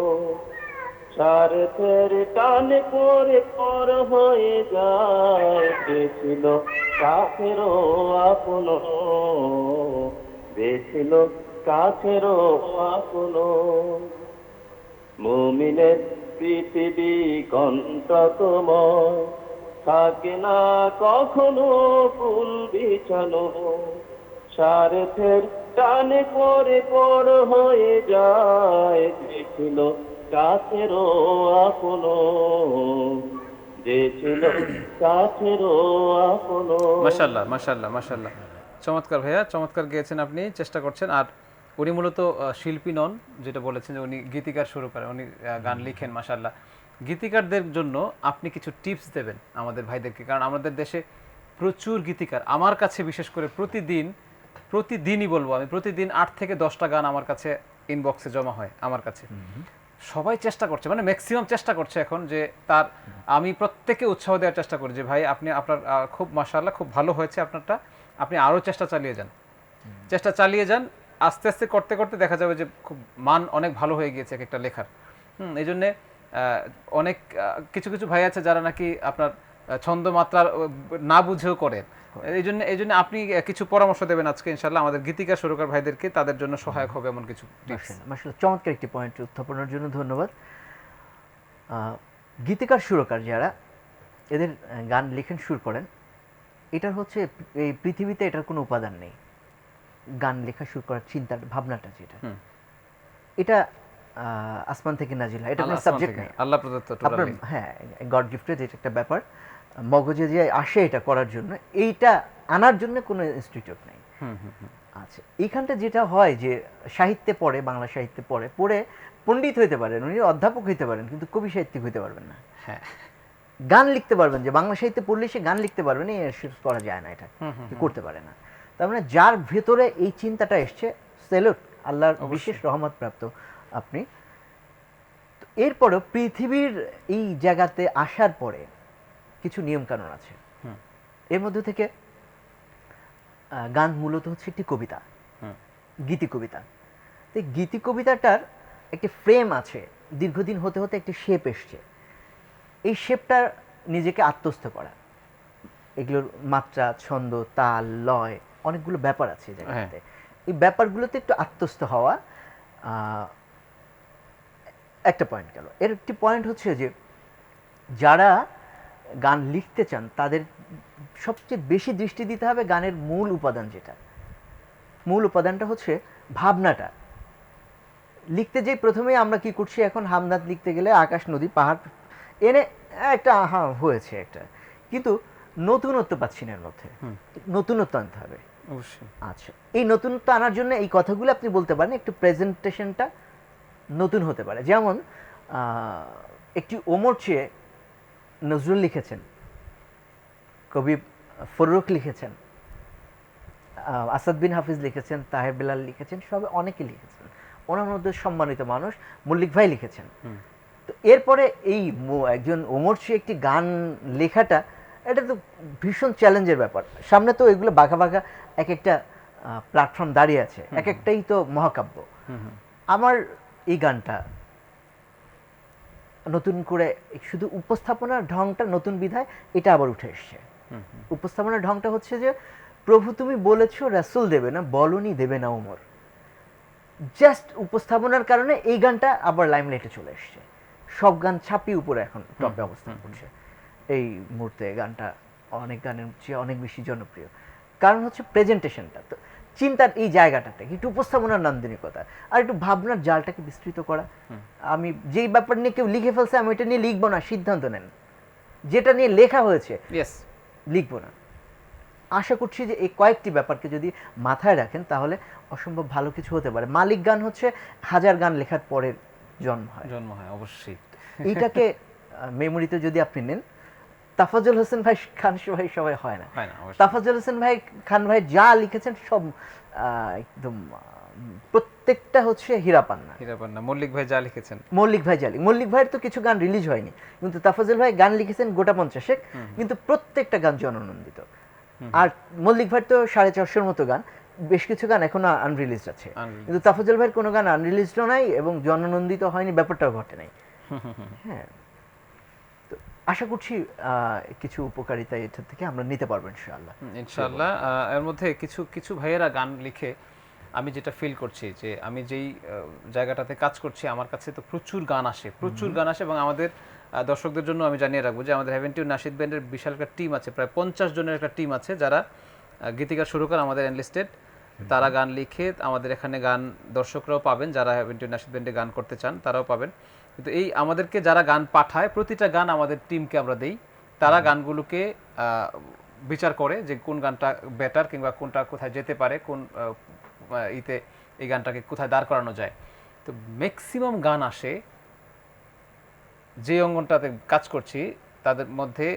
স্বার্থের টানে পরে পর হয়ে যায়, বেছিল কাছেরও আপনো, বেছিল কাছেরও আপনো। মুমিনের পৃথিবী কণ্টকময়, থাকে না কখনো ফুল বিছানো, স্বার্থের টানে পরে পর হয়ে যায়, যে ছিল কাছেরও আপনো, যে ছিল কাছেরও আপনো। মাশাআল্লাহ মাশাআল্লাহ মাশাআল্লাহ, চমৎকার ভাইয়া, চমৎকার গেয়েছেন আপনি, চেষ্টা করছেন। আর উনি মূলত শিল্পী নন, যেটা বলেছেন যে উনি গীতিকার শুরু করেন, উনি গান লিখেন মাশাআল্লাহ। গীতিকারদের জন্য আপনি কিছু টিপস দেবেন আমাদের ভাইদেরকে, কারণ আমাদের দেশে প্রচুর গীতিকার, আমার কাছে বিশেষ করে প্রতিদিনই বলবো আমি, প্রতিদিন 8 থেকে 10টা গান আমার কাছে ইনবক্সে জমা হয় আমার কাছে। সবাই চেষ্টা করছে, মানে ম্যাক্সিমাম চেষ্টা করছে এখন, যে তার আমি প্রত্যেককে উৎসাহ দেওয়ার চেষ্টা করি যে ভাই আপনি আপনার খুব মাশাআল্লাহ খুব ভালো হয়েছে আপনারটা, আপনি আরও চেষ্টা চালিয়ে যান, আস্তে আস্তে করতে করতে দেখা যাবে যে খুব মান অনেক ভালো হয়ে গিয়েছে এক একটা লেখার। এই জন্যে অনেক কিছু কিছু ভাই আছে যারা নাকি আপনার ছন্দ মাত্রা না বুঝেও করেন। এই জন্য আপনি কিছু পরামর্শ দেবেন আজকে ইনশাআল্লাহ আমাদের গীতিকা সুরকার ভাইদেরকে, তাদের জন্য সহায়ক হবে এমন কিছু টিপস। মাশাআল্লাহ, চমৎকার একটি পয়েন্ট উত্থাপনের জন্য ধন্যবাদ। গীতিকার সুরকার যারা এদের গান লেখেন সুর করেন, এটার হচ্ছে এই পৃথিবীতে এটার কোনো উপাদান নেই। গান লেখা সুর করার চিন্তার ভাবনাটা যেটা, এটা আসমান থেকে নাজিল হয়, এটা কোনো সাবজেক্ট নেই, আল্লাহ প্রদত্ত আপনার, হ্যাঁ, গড গিফটেড, এটা একটা ব্যাপার। মগজে যে আসে এটা করার জন্য, এইটা আনার জন্য কোনো ইনস্টিটিউট নেই। আচ্ছা, এইখানটা যেটা হয় যে সাহিত্যে পড়ে, বাংলা সাহিত্যে পড়ে পণ্ডিত হইতে পারেন, উনি অধ্যাপক হইতে পারেন, কিন্তু কবি সাহিত্যিক হইতে পারবেন না। হ্যাঁ, গান লিখতে পারবেন, যে বাংলা সাহিত্যে পড়লে সে গান লিখতে পারবেন, করা যায় না, এটা করতে পারে না। তার মানে যার ভেতরে এই চিন্তাটা এসছে, সেলুট, আল্লাহর বিশেষ রহমত প্রাপ্ত আপনি। এরপরেও পৃথিবীর এই জায়গাতে আসার পরে কিছু নিয়ম কানুন আছে। এর মধ্যে থেকে গান মূলত হচ্ছে একটি কবিতা, গীতি কবিতা। তো গীতি কবিতাটার একটি ফ্রেম আছে, দীর্ঘদিন হতে হতে একটি শেপ এসছে। এই শেপটা নিজেকে আত্মস্থ করা, এগুলোর মাত্রা, ছন্দ, তাল, লয়, অনেকগুলো ব্যাপার আছে এই জায়গাতে। এই ব্যাপারগুলোতে একটু আত্মস্থ হওয়া একটা পয়েন্ট গেল। এর একটি পয়েন্ট হচ্ছে যে যারা গান লিখতে চান তাদের সবচেয়ে বেশি দৃষ্টি দিতে হবে গানের মূল উপাদান, যেটা মূল উপাদানটা হচ্ছে ভাবনাটা। লিখতে যেই প্রথমেই আমরা কি করছি, এখন হামদাদ লিখতে গেলে আকাশ নদী পাহাড় এনে একটা হয়েছে একটা, কিন্তু নতুনত্ব পাচ্ছি না, এর মধ্যে নতুনত্ব আনতে হবে অবশ্যই। আচ্ছা, এই নতুনত্ব আনার জন্য এই কথাগুলো আপনি বলতে পারেন, একটু প্রেজেন্টেশনটা নতুন হতে পারে। যেমন একটি ওমর চেয়ে নজরুল লিখেছেন, কবি ফররুখ লিখেছেন, আসাদ বিন হাফিজ লিখেছেন, তাহের বেলাল লিখেছেন, সব অনেকে লিখেছেন, ওনার মধ্যে সম্মানিত মানুষ মল্লিক ভাই লিখেছেন। তো এরপরে এই একজন ওমর চেয়ে একটি গান লেখাটা, এটা তো ভীষণ চ্যালেঞ্জের ব্যাপার। সামনে তো এগুলো বাঘা বাঘা এক একটা প্ল্যাটফর্ম দাঁড়িয়ে আছে, এক একটাই তো মহাকাব্য। আমার এই গানটা নতুন করে শুধু উপস্থাপনার ঢংটা নতুন বিধায় এটা আবার উঠে এসছে। উপস্থাপনার ঢংটা হচ্ছে যে, প্রভু তুমি বলেছো রাসূল দেবে না, বলনি দেবে না ওমর। জাস্ট উপস্থাপনার কারণে এই গানটা আবার লাইমলাইটে চলে এসছে, সব গান ছাপিয়ে উপরে এখন টপে অবস্থান করছে। এই মুহূর্তে গানটা অনেক গানের চেয়ে অনেক বেশি জনপ্রিয়। কারণ হচ্ছে প্রেজেন্টেশনটা, তো চিন্তার এই জায়গাটাতে একটু উপস্থাপনার নান্দনিকতা আর একটু ভাবনার জালটাকে বিস্তৃত করা। আমি যেই ব্যাপার নিয়ে কেউ লিখে ফেলছে আমি ওইটা নিয়ে লিখবো না, সিদ্ধান্ত নেন যেটা নিয়ে লেখা হয়েছে ইয়েস, লিখবো না। আশা করছি যে এই কয়েকটি ব্যাপারকে যদি মাথায় রাখেন তাহলে অসম্ভব ভালো কিছু হতে পারে। মালিক গান হচ্ছে 1000 গান লেখার পরের জন্ম হয়, অবশ্যই। এইটাকে মেমোরিতে যদি আপনি নেন, তাফাজ্জল হোসেন ভাই খান ভাই সবাই হয় না। অবশ্যই। তাফাজ্জল হোসেন ভাই খান ভাই যা লিখেছেন সব একদম প্রত্যেকটা হচ্ছে হীরাপান্না। মল্লিক ভাই যা লিখেছেন, মল্লিক ভাইয়ের তো কিছু গান রিলিজ হয়নি, কিন্তু তাফাজ্জল ভাই গান লিখেছেন গোটা 50, কিন্তু প্রত্যেকটা গান জননন্দিত। আর মল্লিক ভাইয়ের তো 450-র মতো গান, বেশ কিছু গান এখনো আনরিলিজড আছে, কিন্তু তাফাজ্জল ভাইয়ের কোনো গান আনরিলিজডও নাই এবং জননন্দিত হয়নি, ব্যাপারটাও ঘটে নাই। হ্যাঁ, তো আশা করছি কিছু উপকারিতা এটা থেকে আমরা নিতে পারবো ইনশাআল্লাহ। ইনশাআল্লাহ। এর মধ্যে কিছু কিছু ভাইয়েরা গান লিখে আমি যেটা ফিল করছি যে আমি যেই জায়গাটাতে কাজ করছি আমার কাছে তো প্রচুর গান আসে এবং আমাদের দর্শকদের জন্য আমি জানিয়ে রাখবো যে আমাদের হেভেন টিউন নাশিদ ব্যান্ডের বিশাল একটা টিম আছে, প্রায় 50 জনের একটা টিম আছে যারা গীতিকার সুরকার আমাদের এনলিস্টেড। তারা গান লিখে আমাদের এখানে গান দর্শকরাও পাবেন, যারা হেভেন টিউন নাশিদ ব্যান্ডে গান করতে চান তারাও পাবেন। কিন্তু এই আমাদেরকে যারা গান পাঠায় প্রতিটা গান আমাদের টিমকে আমরা দেই, তারা গানগুলোকে বিচার করে যে কোন গানটা বেটার কিংবা কোনটা কোথায় যেতে পারে, কোন ইতে এই গানটাকে কোথায় দাঁড় করানো যায়। তো ম্যাক্সিমাম গান আসে যে অঙ্গনটাতে কাজ করছি তাদের মধ্যে,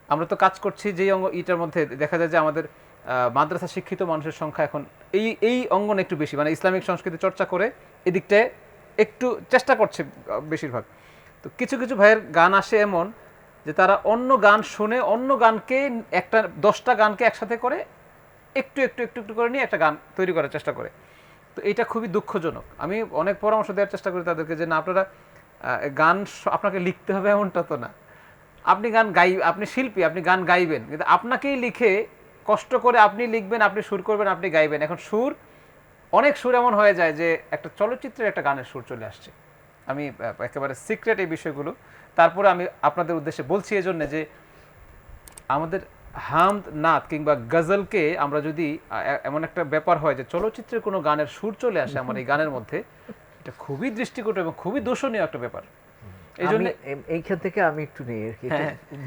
আমরা তো কাজ করছি যেই ইটার মধ্যে দেখা যায় যে আমাদের মাদ্রাসা শিক্ষিত মানুষের সংখ্যা এখন এই অঙ্গন একটু বেশি, মানে ইসলামিক সংস্কৃতি চর্চা করে এদিকটায় একটু চেষ্টা করছে বেশিরভাগ। তো কিছু কিছু ভাইয়ের গান আসে এমন যে তারা অন্য গান শুনে অন্য গানকে 10টা গানকে একসাথে করে একটু একটু একটু একটু করে নিয়ে একটা গান তৈরি করার চেষ্টা করে। তো এটা খুবই দুঃখজনক। আমি অনেক পরামর্শ দেওয়ার চেষ্টা করি তাদেরকে যে না, আপনারা গান আপনাকে লিখতে হবে এমনটা তো না, আপনি আপনি শিল্পী, আপনি গান গাইবেন, কিন্তু আপনাকেই লিখে কষ্ট করে আপনি লিখবেন, আপনি সুর করবেন, আপনি গাইবেন। এখন অনেক সুর এমন হয়ে যায় যে একটা চলচ্চিত্রের একটা গানের সুর চলে আসছে। আমি একেবারে সিক্রেট এই বিষয়গুলো, তারপরে আমি আপনাদের উদ্দেশ্যে বলছি এই জন্য যে আমাদের হামদ নাত কিংবা গজলকে আমরা যদি এমন একটা ব্যাপার হয় যে চলচ্চিত্রের কোনো গানের সুর চলে আসে আমার এই গানের মধ্যে, এটা খুবই দৃষ্টিকটু এবং খুবই দূষণীয় একটা ব্যাপার। এই জন্য এইখান থেকে আমি একটু নিই আর কি,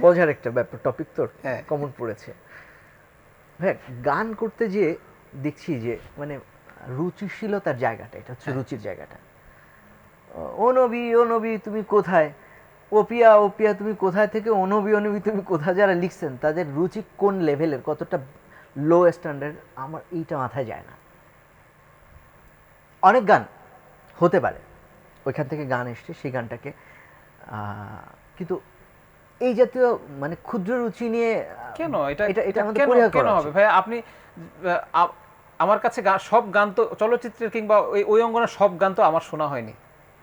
বোঝার একটা ব্যাপার, টপিক তো কমন পড়েছে। হ্যাঁ, গান করতে যে দেখছি যে মানে রুচিশীলতার জায়গাটা, এটা হচ্ছে রুচির জায়গাটা। ও নবী তুমি কোথায়, ওপিয়া তুমি কোথায় থেকে, ও নবী তুমি কোথায়, যারা লিখছেন তাদের রুচি কোন লেভেলের, কতটা লো স্ট্যান্ডার্ড, আমার এইটা মাথায় যায় না। অনেক গান হতে পারে ওইখান থেকে গান এসছে, সেই গানটাকে কিন্তু এই জাতীয় মানে ক্ষুদ্র রুচি নিয়ে কেন এটা আমাদের পরিহার করা হবে ভাই? আপনি আমার কাছে সব গান তো চলচ্চিত্রের কিংবা ওই অঙ্গনের সব গান তো আমার শোনা হয়নি।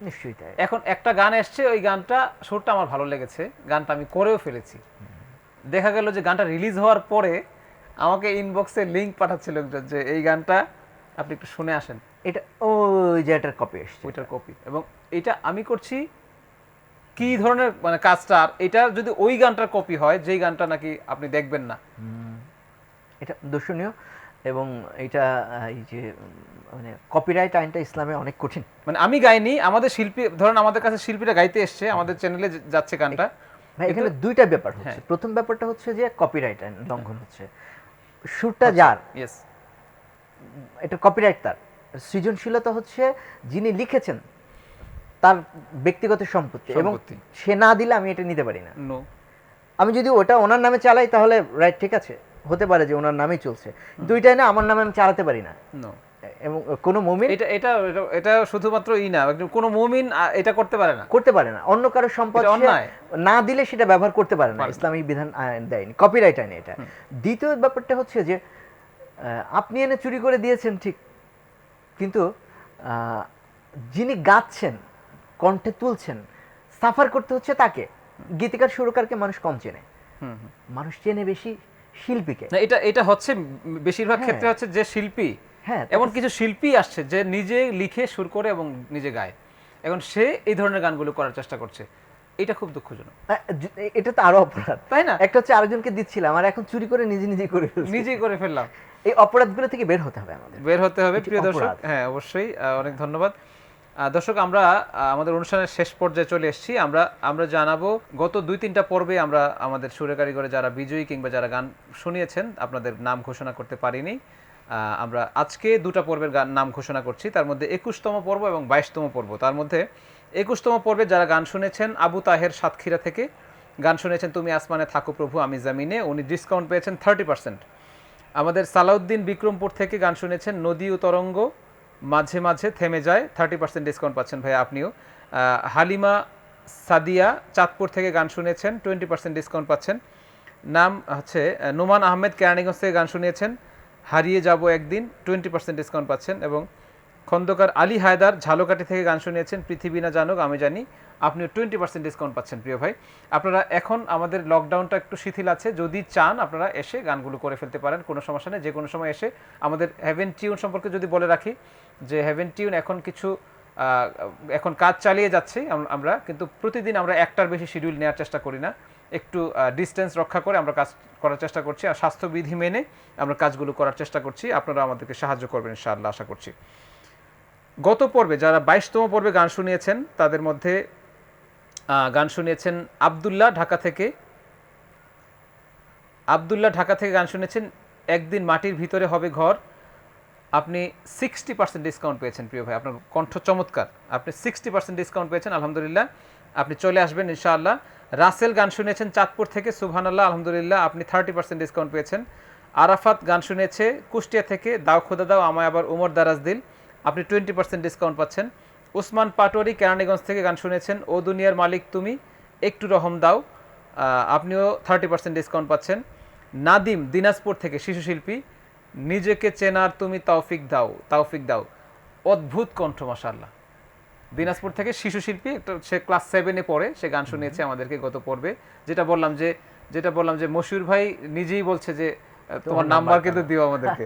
নিশ্চয়ই তাই। এখন একটা গান এসছে, ওই গানটা সুরটা আমার ভালো লেগেছে, গানটা আমি করেও ফেলেছি। দেখা গেল যে গানটা রিলিজ হওয়ার পরে আমাকে ইনবক্সে লিংক পাঠাচ্ছিল একজন যে এই গানটা আপনি একটু শুনে আসেন, এটা ওই যে এটার কপি এসছে, ওইটার কপি। এবং এটা আমি করছি কি ধরনের মানে কাজটা, আর এটা যদি ওই গানটার কপি হয় যেই গানটা নাকি আপনি দেখবেন না, এটা দূষণীয়। এবং এটা এই যে মানে কপিরাইট আইনটা ইসলামে অনেক কঠিন। মানে আমি গাইনি, আমাদের শিল্পী, ধরেন আমাদের কাছে শিল্পীরা গাইতে এসছে, আমাদের চ্যানেলে যাচ্ছে গানটা। ভাই এখানে দুইটা ব্যাপার হচ্ছে, প্রথম ব্যাপারটা হচ্ছে যে কপিরাইট আইন লঙ্ঘন হচ্ছে, সুরটা যার, এটা কপিরাইট তার, সৃজনশীলতা হচ্ছে যিনি লিখেছেন তার ব্যক্তিগত সম্পত্তি, এবং সে না দিলে আমি এটা নিতে পারি না। আমি যদি ওটা ওনার নামে চালাই তাহলে রাইট, ঠিক আছে, হতে পারে যে ওনার নামেই চলছে, কিন্তু ওইটাই না আমার নামে আমি চালাতে পারি না। এবং কোনো মুমিন এটা শুধুমাত্র না, কোনো মুমিন এটা করতে পারে না, অন্য কারো সম্পদ না দিলে সেটা ব্যবহার করতে পারে না, ইসলামিক বিধান দেয়নি, কপিরাইট আইনে এটা। দ্বিতীয় ব্যাপারটা হচ্ছে যে আপনি এনে চুরি করে দিয়েছেন ঠিক, কিন্তু যিনি গাচ্ছেন, কণ্ঠে তুলছেন, সাফার করতে হচ্ছে তাকে। গীতিকার সুরকারকে মানুষ কম চেনে, মানুষ চেনে বেশি শিল্পীকে। এটা হচ্ছে বেশিরভাগ ক্ষেত্রে হচ্ছে যে শিল্পী, এমন কিছু শিল্পী আসছে যে নিজে লিখে সুর করে এবং নিজে গায়, এখন সে এই ধরনের গানগুলো করার চেষ্টা করছে। এটা খুব দুঃখজনক, এটা তো আরো অপরাধ, তাই না? একটা হচ্ছে আরেকজনকে দিচ্ছিলাম আর এখন চুরি করে নিজে নিজে করে ফেলছি। নিজেই করে ফেললাম। এই অপরাধগুলো থেকে বের হতে হবে আমাদের। বের হতে হবে এটি প্রিয় দর্শক। অপরাধ। হ্যাঁ, অবশ্যই। অনেক ধন্যবাদ দর্শক। আমরা আমাদের অনুষ্ঠানের শেষ পর্যায়ে চলে এসেছি। আমরা জানাবো গত 2-3টা পর্বে আমরা আমাদের সুরের কারিগরে যারা বিজয়ী কিংবা যারা গান শুনিয়েছেন আপনাদের নাম ঘোষণা করতে পারিনি। আমরা আজকে 2টা পর্বের গান নাম ঘোষণা করছি, তার মধ্যে 21তম পর্ব এবং 22তম পর্ব। তার মধ্যে 21তম পর্বে যারা গান শুনেছেন, আবু তাহের সাতক্ষীরা থেকে গান শুনেছেন তুমি আসমানে থাকো প্রভু আমি জামিনে, উনি ডিসকাউন্ট পেয়েছেন 30%। আমাদের সালাউদ্দিন বিক্রমপুর থেকে গান শুনেছেন নদী ও তরঙ্গ মাঝে মাঝে থেমে যায়, 30% ডিসকাউন্ট পাচ্ছেন ভাই আপনিও। হালিমা সাদিয়া চাঁদপুর থেকে গান শুনেছেন, 20% ডিসকাউন্ট পাচ্ছেন। নাম হচ্ছে নোমান আহমেদ কেরানীগঞ্জ থেকে গান শুনিয়েছেন হারিয়ে যাব একদিন, 20% ডিসকাউন্ট পাচ্ছেন। এবং খন্দকার আলী হায়দার ঝালকাঠি থেকে গান শুনিয়েছেন পৃথিবী না জানুক আমি জানি, আপনিও 20% ডিসকাউন্ট পাচ্ছেন প্রিয় ভাই। আপনারা এখন আমাদের লকডাউনটা একটু শিথিল আছে, যদি চান আপনারা এসে গানগুলো করে ফেলতে পারেন, কোনো সমস্যা নেই। যে কোনো সময় এসে আমাদের হেভেন টিউন সম্পর্কে যদি বলে রাখি যে হেভেন টিউন এখন কিছু এখন কাজ চালিয়ে যাচ্ছে আমরা, কিন্তু প্রতিদিন আমরা একটার বেশি শিডিউল নেওয়ার চেষ্টা করি না, একটু ডিস্টেন্স রক্ষা করে আমরা কাজ করার চেষ্টা করছি, আর স্বাস্থ্যবিধি মেনে আমরা কাজগুলো করার চেষ্টা করছি। আপনারা আমাদেরকে সাহায্য করবেন ইনশাআল্লাহ, আশা করছি। গত পর্বে যারা 22তম পর্বে গান শুনিয়েছেন তাদের মধ্যে গান শুনিয়েছেন আব্দুল্লাহ ঢাকা থেকে গান শুনেছেন একদিন মাটির ভিতরে হবে ঘর, আপনি 60% ডিসকাউন্ট পেয়েছেন প্রিয় ভাই, আপনার কণ্ঠ চমৎকার, আপনি 60% ডিসকাউন্ট পেয়েছেন, আলহামদুলিল্লাহ। আপনি চলে আসবেন ইনশাআল্লাহ। রাসেল গান শুনেছেন চাঁদপুর থেকে, সুবহানাল্লাহ, আলহামদুলিল্লাহ, আপনি 30% ডিসকাউন্ট পেয়েছেন। আরাফাত গান শুনেছে কুষ্টিয়া থেকে, দাও খোদা দাও আমায় আবার উমর দারাজ দিল, আপনি 20% ডিসকাউন্ট পাচ্ছেন। উসমান পাটোয়ারি কেরানীগঞ্জ থেকে গান শুনেছেন ও দুনিয়ার মালিক তুমি একটু রহম দাও, আপনিও 30% ডিসকাউন্ট পাচ্ছেন। নাদিম দিনাজপুর থেকে শিশু শিল্পী, নিজেকে চেনার তুমি তৌফিক দাও, অদ্ভুত কণ্ঠ মাশাআল্লাহ। দিনাজপুর থেকে শিশু শিল্পী, সে ক্লাস 7-এ পড়ে, সে গান শুনিয়েছে আমাদেরকে গত পর্বে। যেটা বললাম যে মশিউর ভাই নিজেই বলছে যে তোমার নাম্বার কিন্তু দিও আমাদেরকে।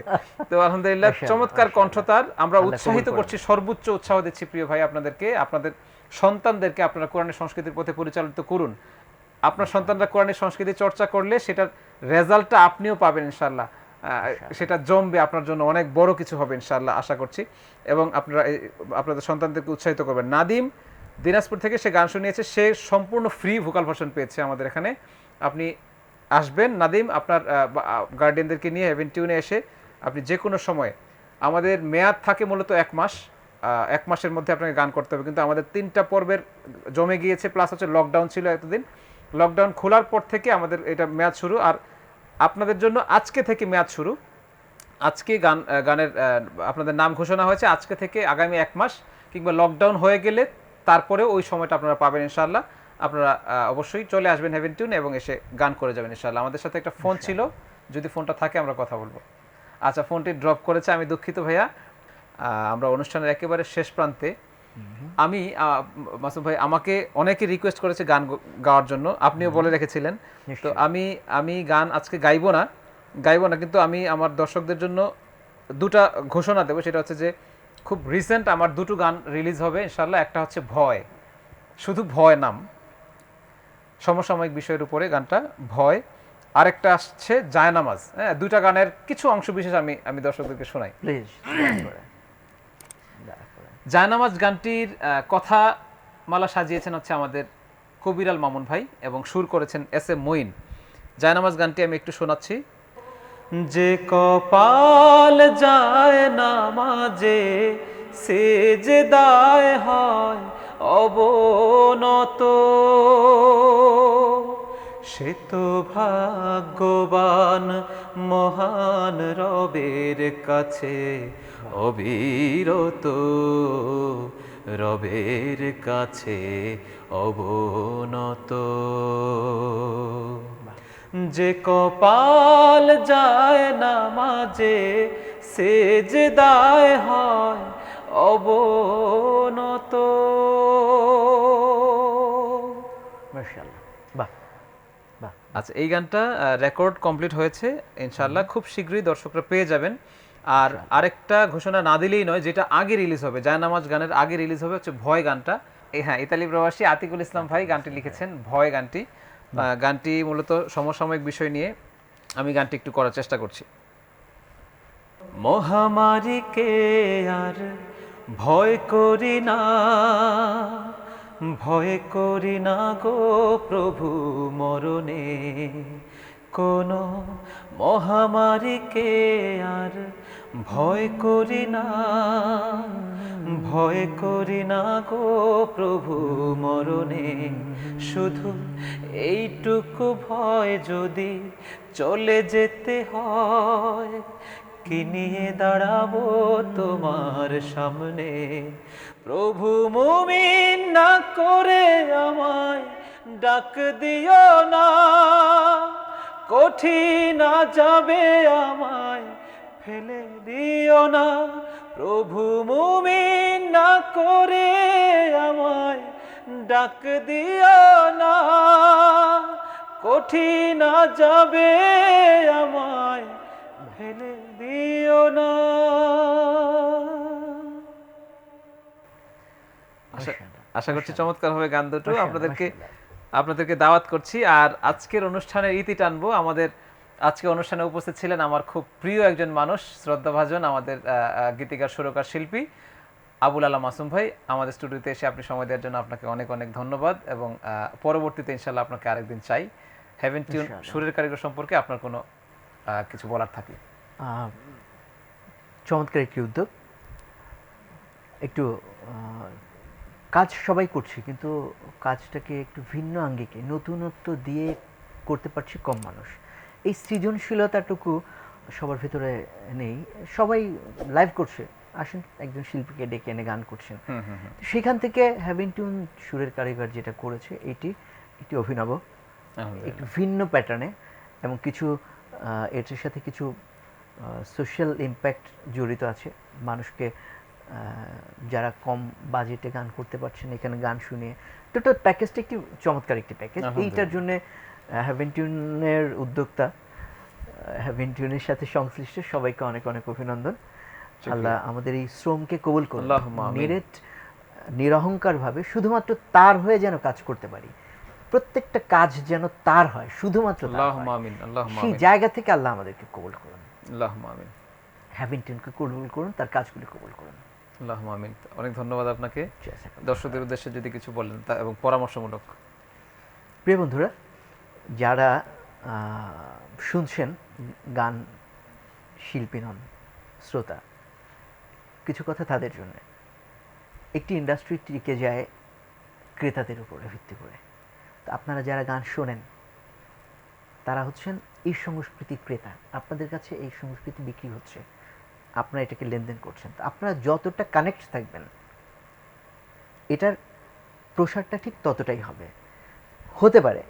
তো আলহামদুলিল্লাহ, চমৎকার কণ্ঠ তার, আমরা উৎসাহিত করছি, সর্বোচ্চ উৎসাহ দিচ্ছি প্রিয় ভাই আপনাদেরকে, আপনাদের সন্তানদেরকে আপনারা কোরআনের সংস্কৃতির পথে পরিচালিত করুন। আপনার সন্তানরা কোরআনের সংস্কৃতি চর্চা করলে সেটার রেজাল্টটা আপনিও পাবেন ইনশাআল্লাহ, সেটা জমবে, আপনার জন্য অনেক বড় কিছু হবে ইনশাআল্লাহ, আশা করছি। এবং আপনারা আপনাদের সন্তানদেরকে উৎসাহিত করবেন। নাদিম দিনাজপুর থেকে সে গান শুনিয়েছে, সে সম্পূর্ণ ফ্রি ভোকাল ভার্সন পেয়েছে আমাদের এখানে। আপনি আসবেন নাদিম, আপনার গার্ডিয়ানদেরকে নিয়ে হেভেন টিউনে এসে আপনি যে কোনো সময়, আমাদের মেয়াদ থাকে মূলত 1 মাস, 1 মাসের মধ্যে আপনাকে গান করতে হবে, কিন্তু আমাদের 3টা পর্বের জমে গিয়েছে, প্লাস হচ্ছে লকডাউন ছিল এতদিন, লকডাউন খোলার পর থেকে আমাদের এটা মেয়াদ শুরু, আর আপনাদের জন্য আজকে থেকে মেয়াদ শুরু। আজকে গানের আপনাদের নাম ঘোষণা হয়েছে, আজকে থেকে আগামী 1 মাস, কিংবা লকডাউন হয়ে গেলে তারপরেও ওই সময়টা আপনারা পাবেন ইনশাআল্লাহ। আপনারা অবশ্যই চলে আসবেন হেভেন টিউন এবং এসে গান করে যাবেন ইনশাআল্লাহ। আমাদের সাথে একটা ফোন ছিল, যদি ফোনটা থাকে আমরা কথা বলবো। আচ্ছা, ফোনটি ড্রপ করেছে, আমি দুঃখিত ভাইয়া। আমরা অনুষ্ঠানের একেবারে শেষ প্রান্তে। আমি মাসুম ভাই, আমাকে অনেকে রিকোয়েস্ট করেছে গান গাওয়ার জন্য, আপনিও বলে রেখেছিলেন, তো আমি গান আজকে গাইবো না, কিন্তু আমি আমার দর্শকদের জন্য 2টা ঘোষণা দেবো। সেটা হচ্ছে যে খুব রিসেন্ট আমার 2টো গান রিলিজ হবে ইনশাআল্লাহ। একটা হচ্ছে ভয়, শুধু ভয় নাম, সমসাময়িক বিষয়ের উপরে গানটা ভয়। আরেকটা আসছে জায়নামাজ। হ্যাঁ, 2টা গানের কিছু অংশ বিশেষ আমি দর্শকদেরকে শোনাই প্লিজ। জায়নামাজ গানটির কথা মালা সাজিয়েছেন হচ্ছে আমাদের কবিরাল মামুন ভাই এবং সুর করেছেন SM মঈন। জায়নামাজ গানটি আমি একটু শোনাচ্ছি। যে কপাল যায় নামাজে সেজদায় হয় অবনত, সে তো ভাগ্যবান মহান রবের কাছে অবিরত, রবের কাছে অবনত। যে কপাল যায় নামাজে সেজদায় হয় অবনত। মাশাআল্লাহ, বাহ বাহ। আচ্ছা, এই গানটা রেকর্ড কমপ্লিট হয়েছে ইনশাআল্লাহ, খুব শীঘ্রই দর্শকরা পেয়ে যাবেন। আর আরেকটা ঘোষণা না দিলেই নয়, যেটা আগে রিলিজ হবে, জায়নামাজ গানের আগে রিলিজ হবে হচ্ছে ভয় গানটা। হ্যাঁ, ইতালি প্রবাসী আতিকুল ইসলাম ভাই গানটি লিখেছেন, ভয় গানটি। গানটি মূলত সমসাময়িক বিষয় নিয়ে আমি গানটি একটু করার চেষ্টা করছি। মহামারীকে আর ভয় করি না, ভয় করি না গো প্রভু মরণে, কোন মহামারীকে আর ভয় করি না, ভয় করি না গো প্রভু মরণে, শুধু এইটুকু ভয় যদি চলে যেতে হয়, কি নিয়ে দাঁড়াবো তোমার সামনে, প্রভু মুমিন না করে আমায় ডাক দিও না, কঠিন যাবে আমায় ফেলে দিও না, প্রভু মুমিন না করে আমায় ডাক দিও না, কঠিন যাবে আমায় ফেলে দিও না। আশা করছি চমৎকার হবে গান দুটো। আপনাদেরকে দাওয়াত করছি। আর আজকের অনুষ্ঠানের ইতি টানবো। আমাদের আজকে অনুষ্ঠানে উপস্থিত ছিলেন আমার খুব প্রিয় একজন মানুষ, শ্রদ্ধাভাজন আমাদের গীতিকার সুরকার শিল্পী আবুল আলা মাসুম ভাই। আমাদের স্টুডিওতে এসে আপনি সময় দেওয়ার জন্য আপনাকে অনেক অনেক ধন্যবাদ, এবং পরবর্তীতে ইনশাল্লাহ আপনাকে আরেকদিন চাই। হেভেন টিউন সুরের কারিগর সম্পর্কে আপনার কোনো কিছু বলার থাকলে। চমৎকার একটি উদ্যোগ। একটু কাজ সবাই করছি, কিন্তু কাজটাকে একটু ভিন্ন আঙ্গিকে নতুনত্ব দিয়ে করতে পারছি কম মানুষ। এই সৃজনশীলতাটুকু সবার ভিতরে নেই। সবাই লাইভ করছে, আসেন একজন শিল্পীকে ডেকে এনে গান করছেন। সেখান থেকে হেভেন টিউন সুরের কারিগর যেটা করেছে এটি একটি অভিনব, একটু ভিন্ন প্যাটার্নে, এবং কিছু এটার সাথে কিছু সোশ্যাল ইম্প্যাক্ট জড়িত আছে। মানুষকে যারা কম বাজেটে গান করতে পারছেন এখানে গান শুনিয়ে টোটাল প্যাকেজটা একটি চমৎকার একটি প্যাকেজ। এইটার জন্য হেভেন টিউনের উদ্যোক্তা, হেভেন টিউনের সাথে সংশ্লিষ্ট সবাইকে অনেক অনেক অভিনন্দন। আল্লাহ আমাদের এই শ্রমকে কবুল করুন, নিরহংকারভাবে শুধুমাত্র তার হয়ে যেন কাজ করতে পারি, প্রত্যেকটা কাজ যেন তার হয়, শুধুমাত্র সেই জায়গা থেকে আল্লাহ আমাদেরকে কবুল করুন। হেভেন টিউনকে কবুল করুন, তার কাজগুলি কবুল করুন। আল্লাহুম্মা আমিন। অনেক ধন্যবাদ আপনাকে। দর্শকদের উদ্দেশ্যে যদি কিছু বলেন এবং পরামর্শমূলক। প্রিয় বন্ধুরা, যারা শুনছেন, গান শিল্পী নন, শ্রোতা, কিছু কথা তাদের জন্য। একটি ইন্ডাস্ট্রি টিকে যায় ক্রেতাদের উপরে ভিত্তি করে। তো আপনারা যারা গান শোনেন তারা হচ্ছেন এই সংস্কৃতি ক্রেতা। আপনাদের কাছে এই সংস্কৃতি বিক্রি হচ্ছে, আপনারা এটাকে লেনদেন করছেন। তো আপনারা যতটা কানেক্ট থাকবেন এটার প্রসারটা ঠিক ততটাই হবে। হতে পারে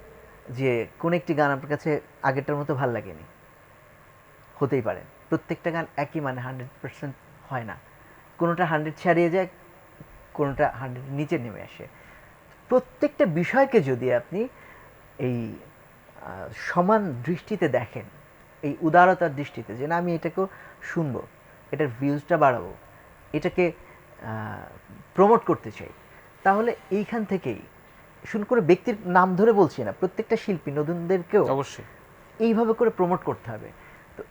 যে কোনো একটি গান আপনার কাছে আগেরটার মতো ভাল লাগেনি, হতেই পারে। প্রত্যেকটা গান একই মানে 100% হয় না, কোনোটা 100 ছাড়িয়ে যায়, কোনোটা 100 নিচে নেমে আসে। প্রত্যেকটা বিষয়কে যদি আপনি এই সমান দৃষ্টিতে দেখেন, এই উদারতার দৃষ্টিতে, যে না আমি এটাকেও শুনবো, এটার ভিউজটা বাড়াবো, এটাকে প্রমোট করতে চাই, তাহলে এইখান থেকেই শুরু করে, ব্যক্তির নাম ধরে বলছি না, প্রত্যেকটা শিল্পী নতুনদেরকেও অবশ্যই এইভাবে করে প্রমোট করতে হবে। তো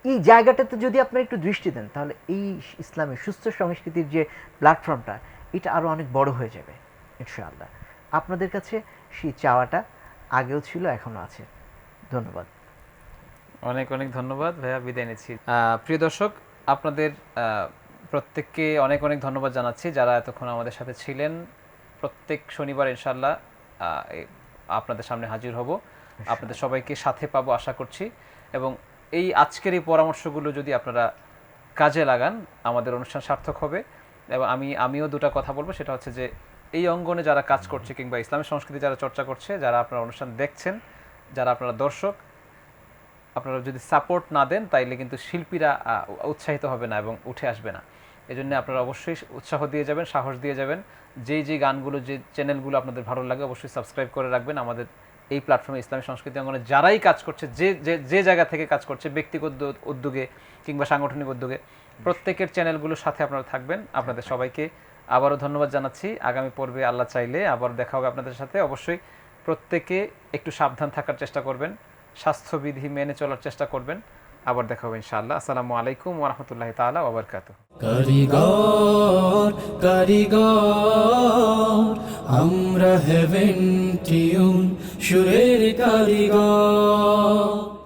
এই জায়গাটাতে যদি আপনারা একটু দৃষ্টি দেন, তাহলে এই ইসলামী সুস্থ সংস্কৃতির যে প্ল্যাটফর্মটা, এটা আরও অনেক বড় হয়ে যাবে ইনশাআল্লাহ। আপনাদের কাছে সেই চাওয়াটা আগেও ছিল, এখনও আছে। ধন্যবাদ। অনেক অনেক ধন্যবাদ ভাইয়া, বিদায় নিচ্ছি। প্রিয় দর্শক, আপনাদের প্রত্যেককে অনেক অনেক ধন্যবাদ জানাচ্ছি যারা এতক্ষণ আমাদের সাথে ছিলেন। প্রত্যেক শনিবার ইনশাআল্লাহ আপনাদের সামনে হাজির হব, আপনাদের সবাইকে সাথে পাবো আশা করছি। এবং এই আজকের এই পরামর্শগুলো যদি আপনারা কাজে লাগান, আমাদের অনুষ্ঠান সার্থক হবে। এবং আমিও দুটো কথা বলবো, সেটা হচ্ছে যে এই অঙ্গনে যারা কাজ করছে কিংবা ইসলামী সংস্কৃতি যারা চর্চা করছে, যারা আপনারা অনুষ্ঠান দেখছেন, যারা আপনারা দর্শক, আপনারা যদি সাপোর্ট না দেন তাইলে কিন্তু শিল্পীরা উৎসাহিত হবে না এবং উঠে আসবে না। এই জন্য আপনারা অবশ্যই উৎসাহ দিয়ে যাবেন, সাহস দিয়ে যাবেন। যেই গানগুলো, যে চ্যানেলগুলো আপনাদের ভালো লাগে অবশ্যই সাবস্ক্রাইব করে রাখবেন। আমাদের এই প্ল্যাটফর্মে ইসলামী সংস্কৃতি অঙ্গনে যারাই কাজ করছে, যে জায়গা থেকে কাজ করছে, ব্যক্তিগত উদ্যোগে কিংবা সাংগঠনিক উদ্যোগে, প্রত্যেকের চ্যানেলগুলোর সাথে আপনারা থাকবেন। আপনাদের সবাইকে আবারও ধন্যবাদ জানাচ্ছি। আগামী পর্বে আল্লাহ চাইলে আবার দেখা হবে আপনাদের সাথে। অবশ্যই প্রত্যেকে একটু সাবধান থাকার চেষ্টা করবেন, স্বাস্থ্যবিধি মেনে চলার চেষ্টা করবেন। আবার দেখা হবে ইনশাআল্লাহ। আসসালামু আলাইকুম ওয়া রাহমাতুল্লাহি তাআলা ওয়া বারাকাতুহু। কারিগর কারিগর আমরা হেভেন টিউন সুরের কারিগর।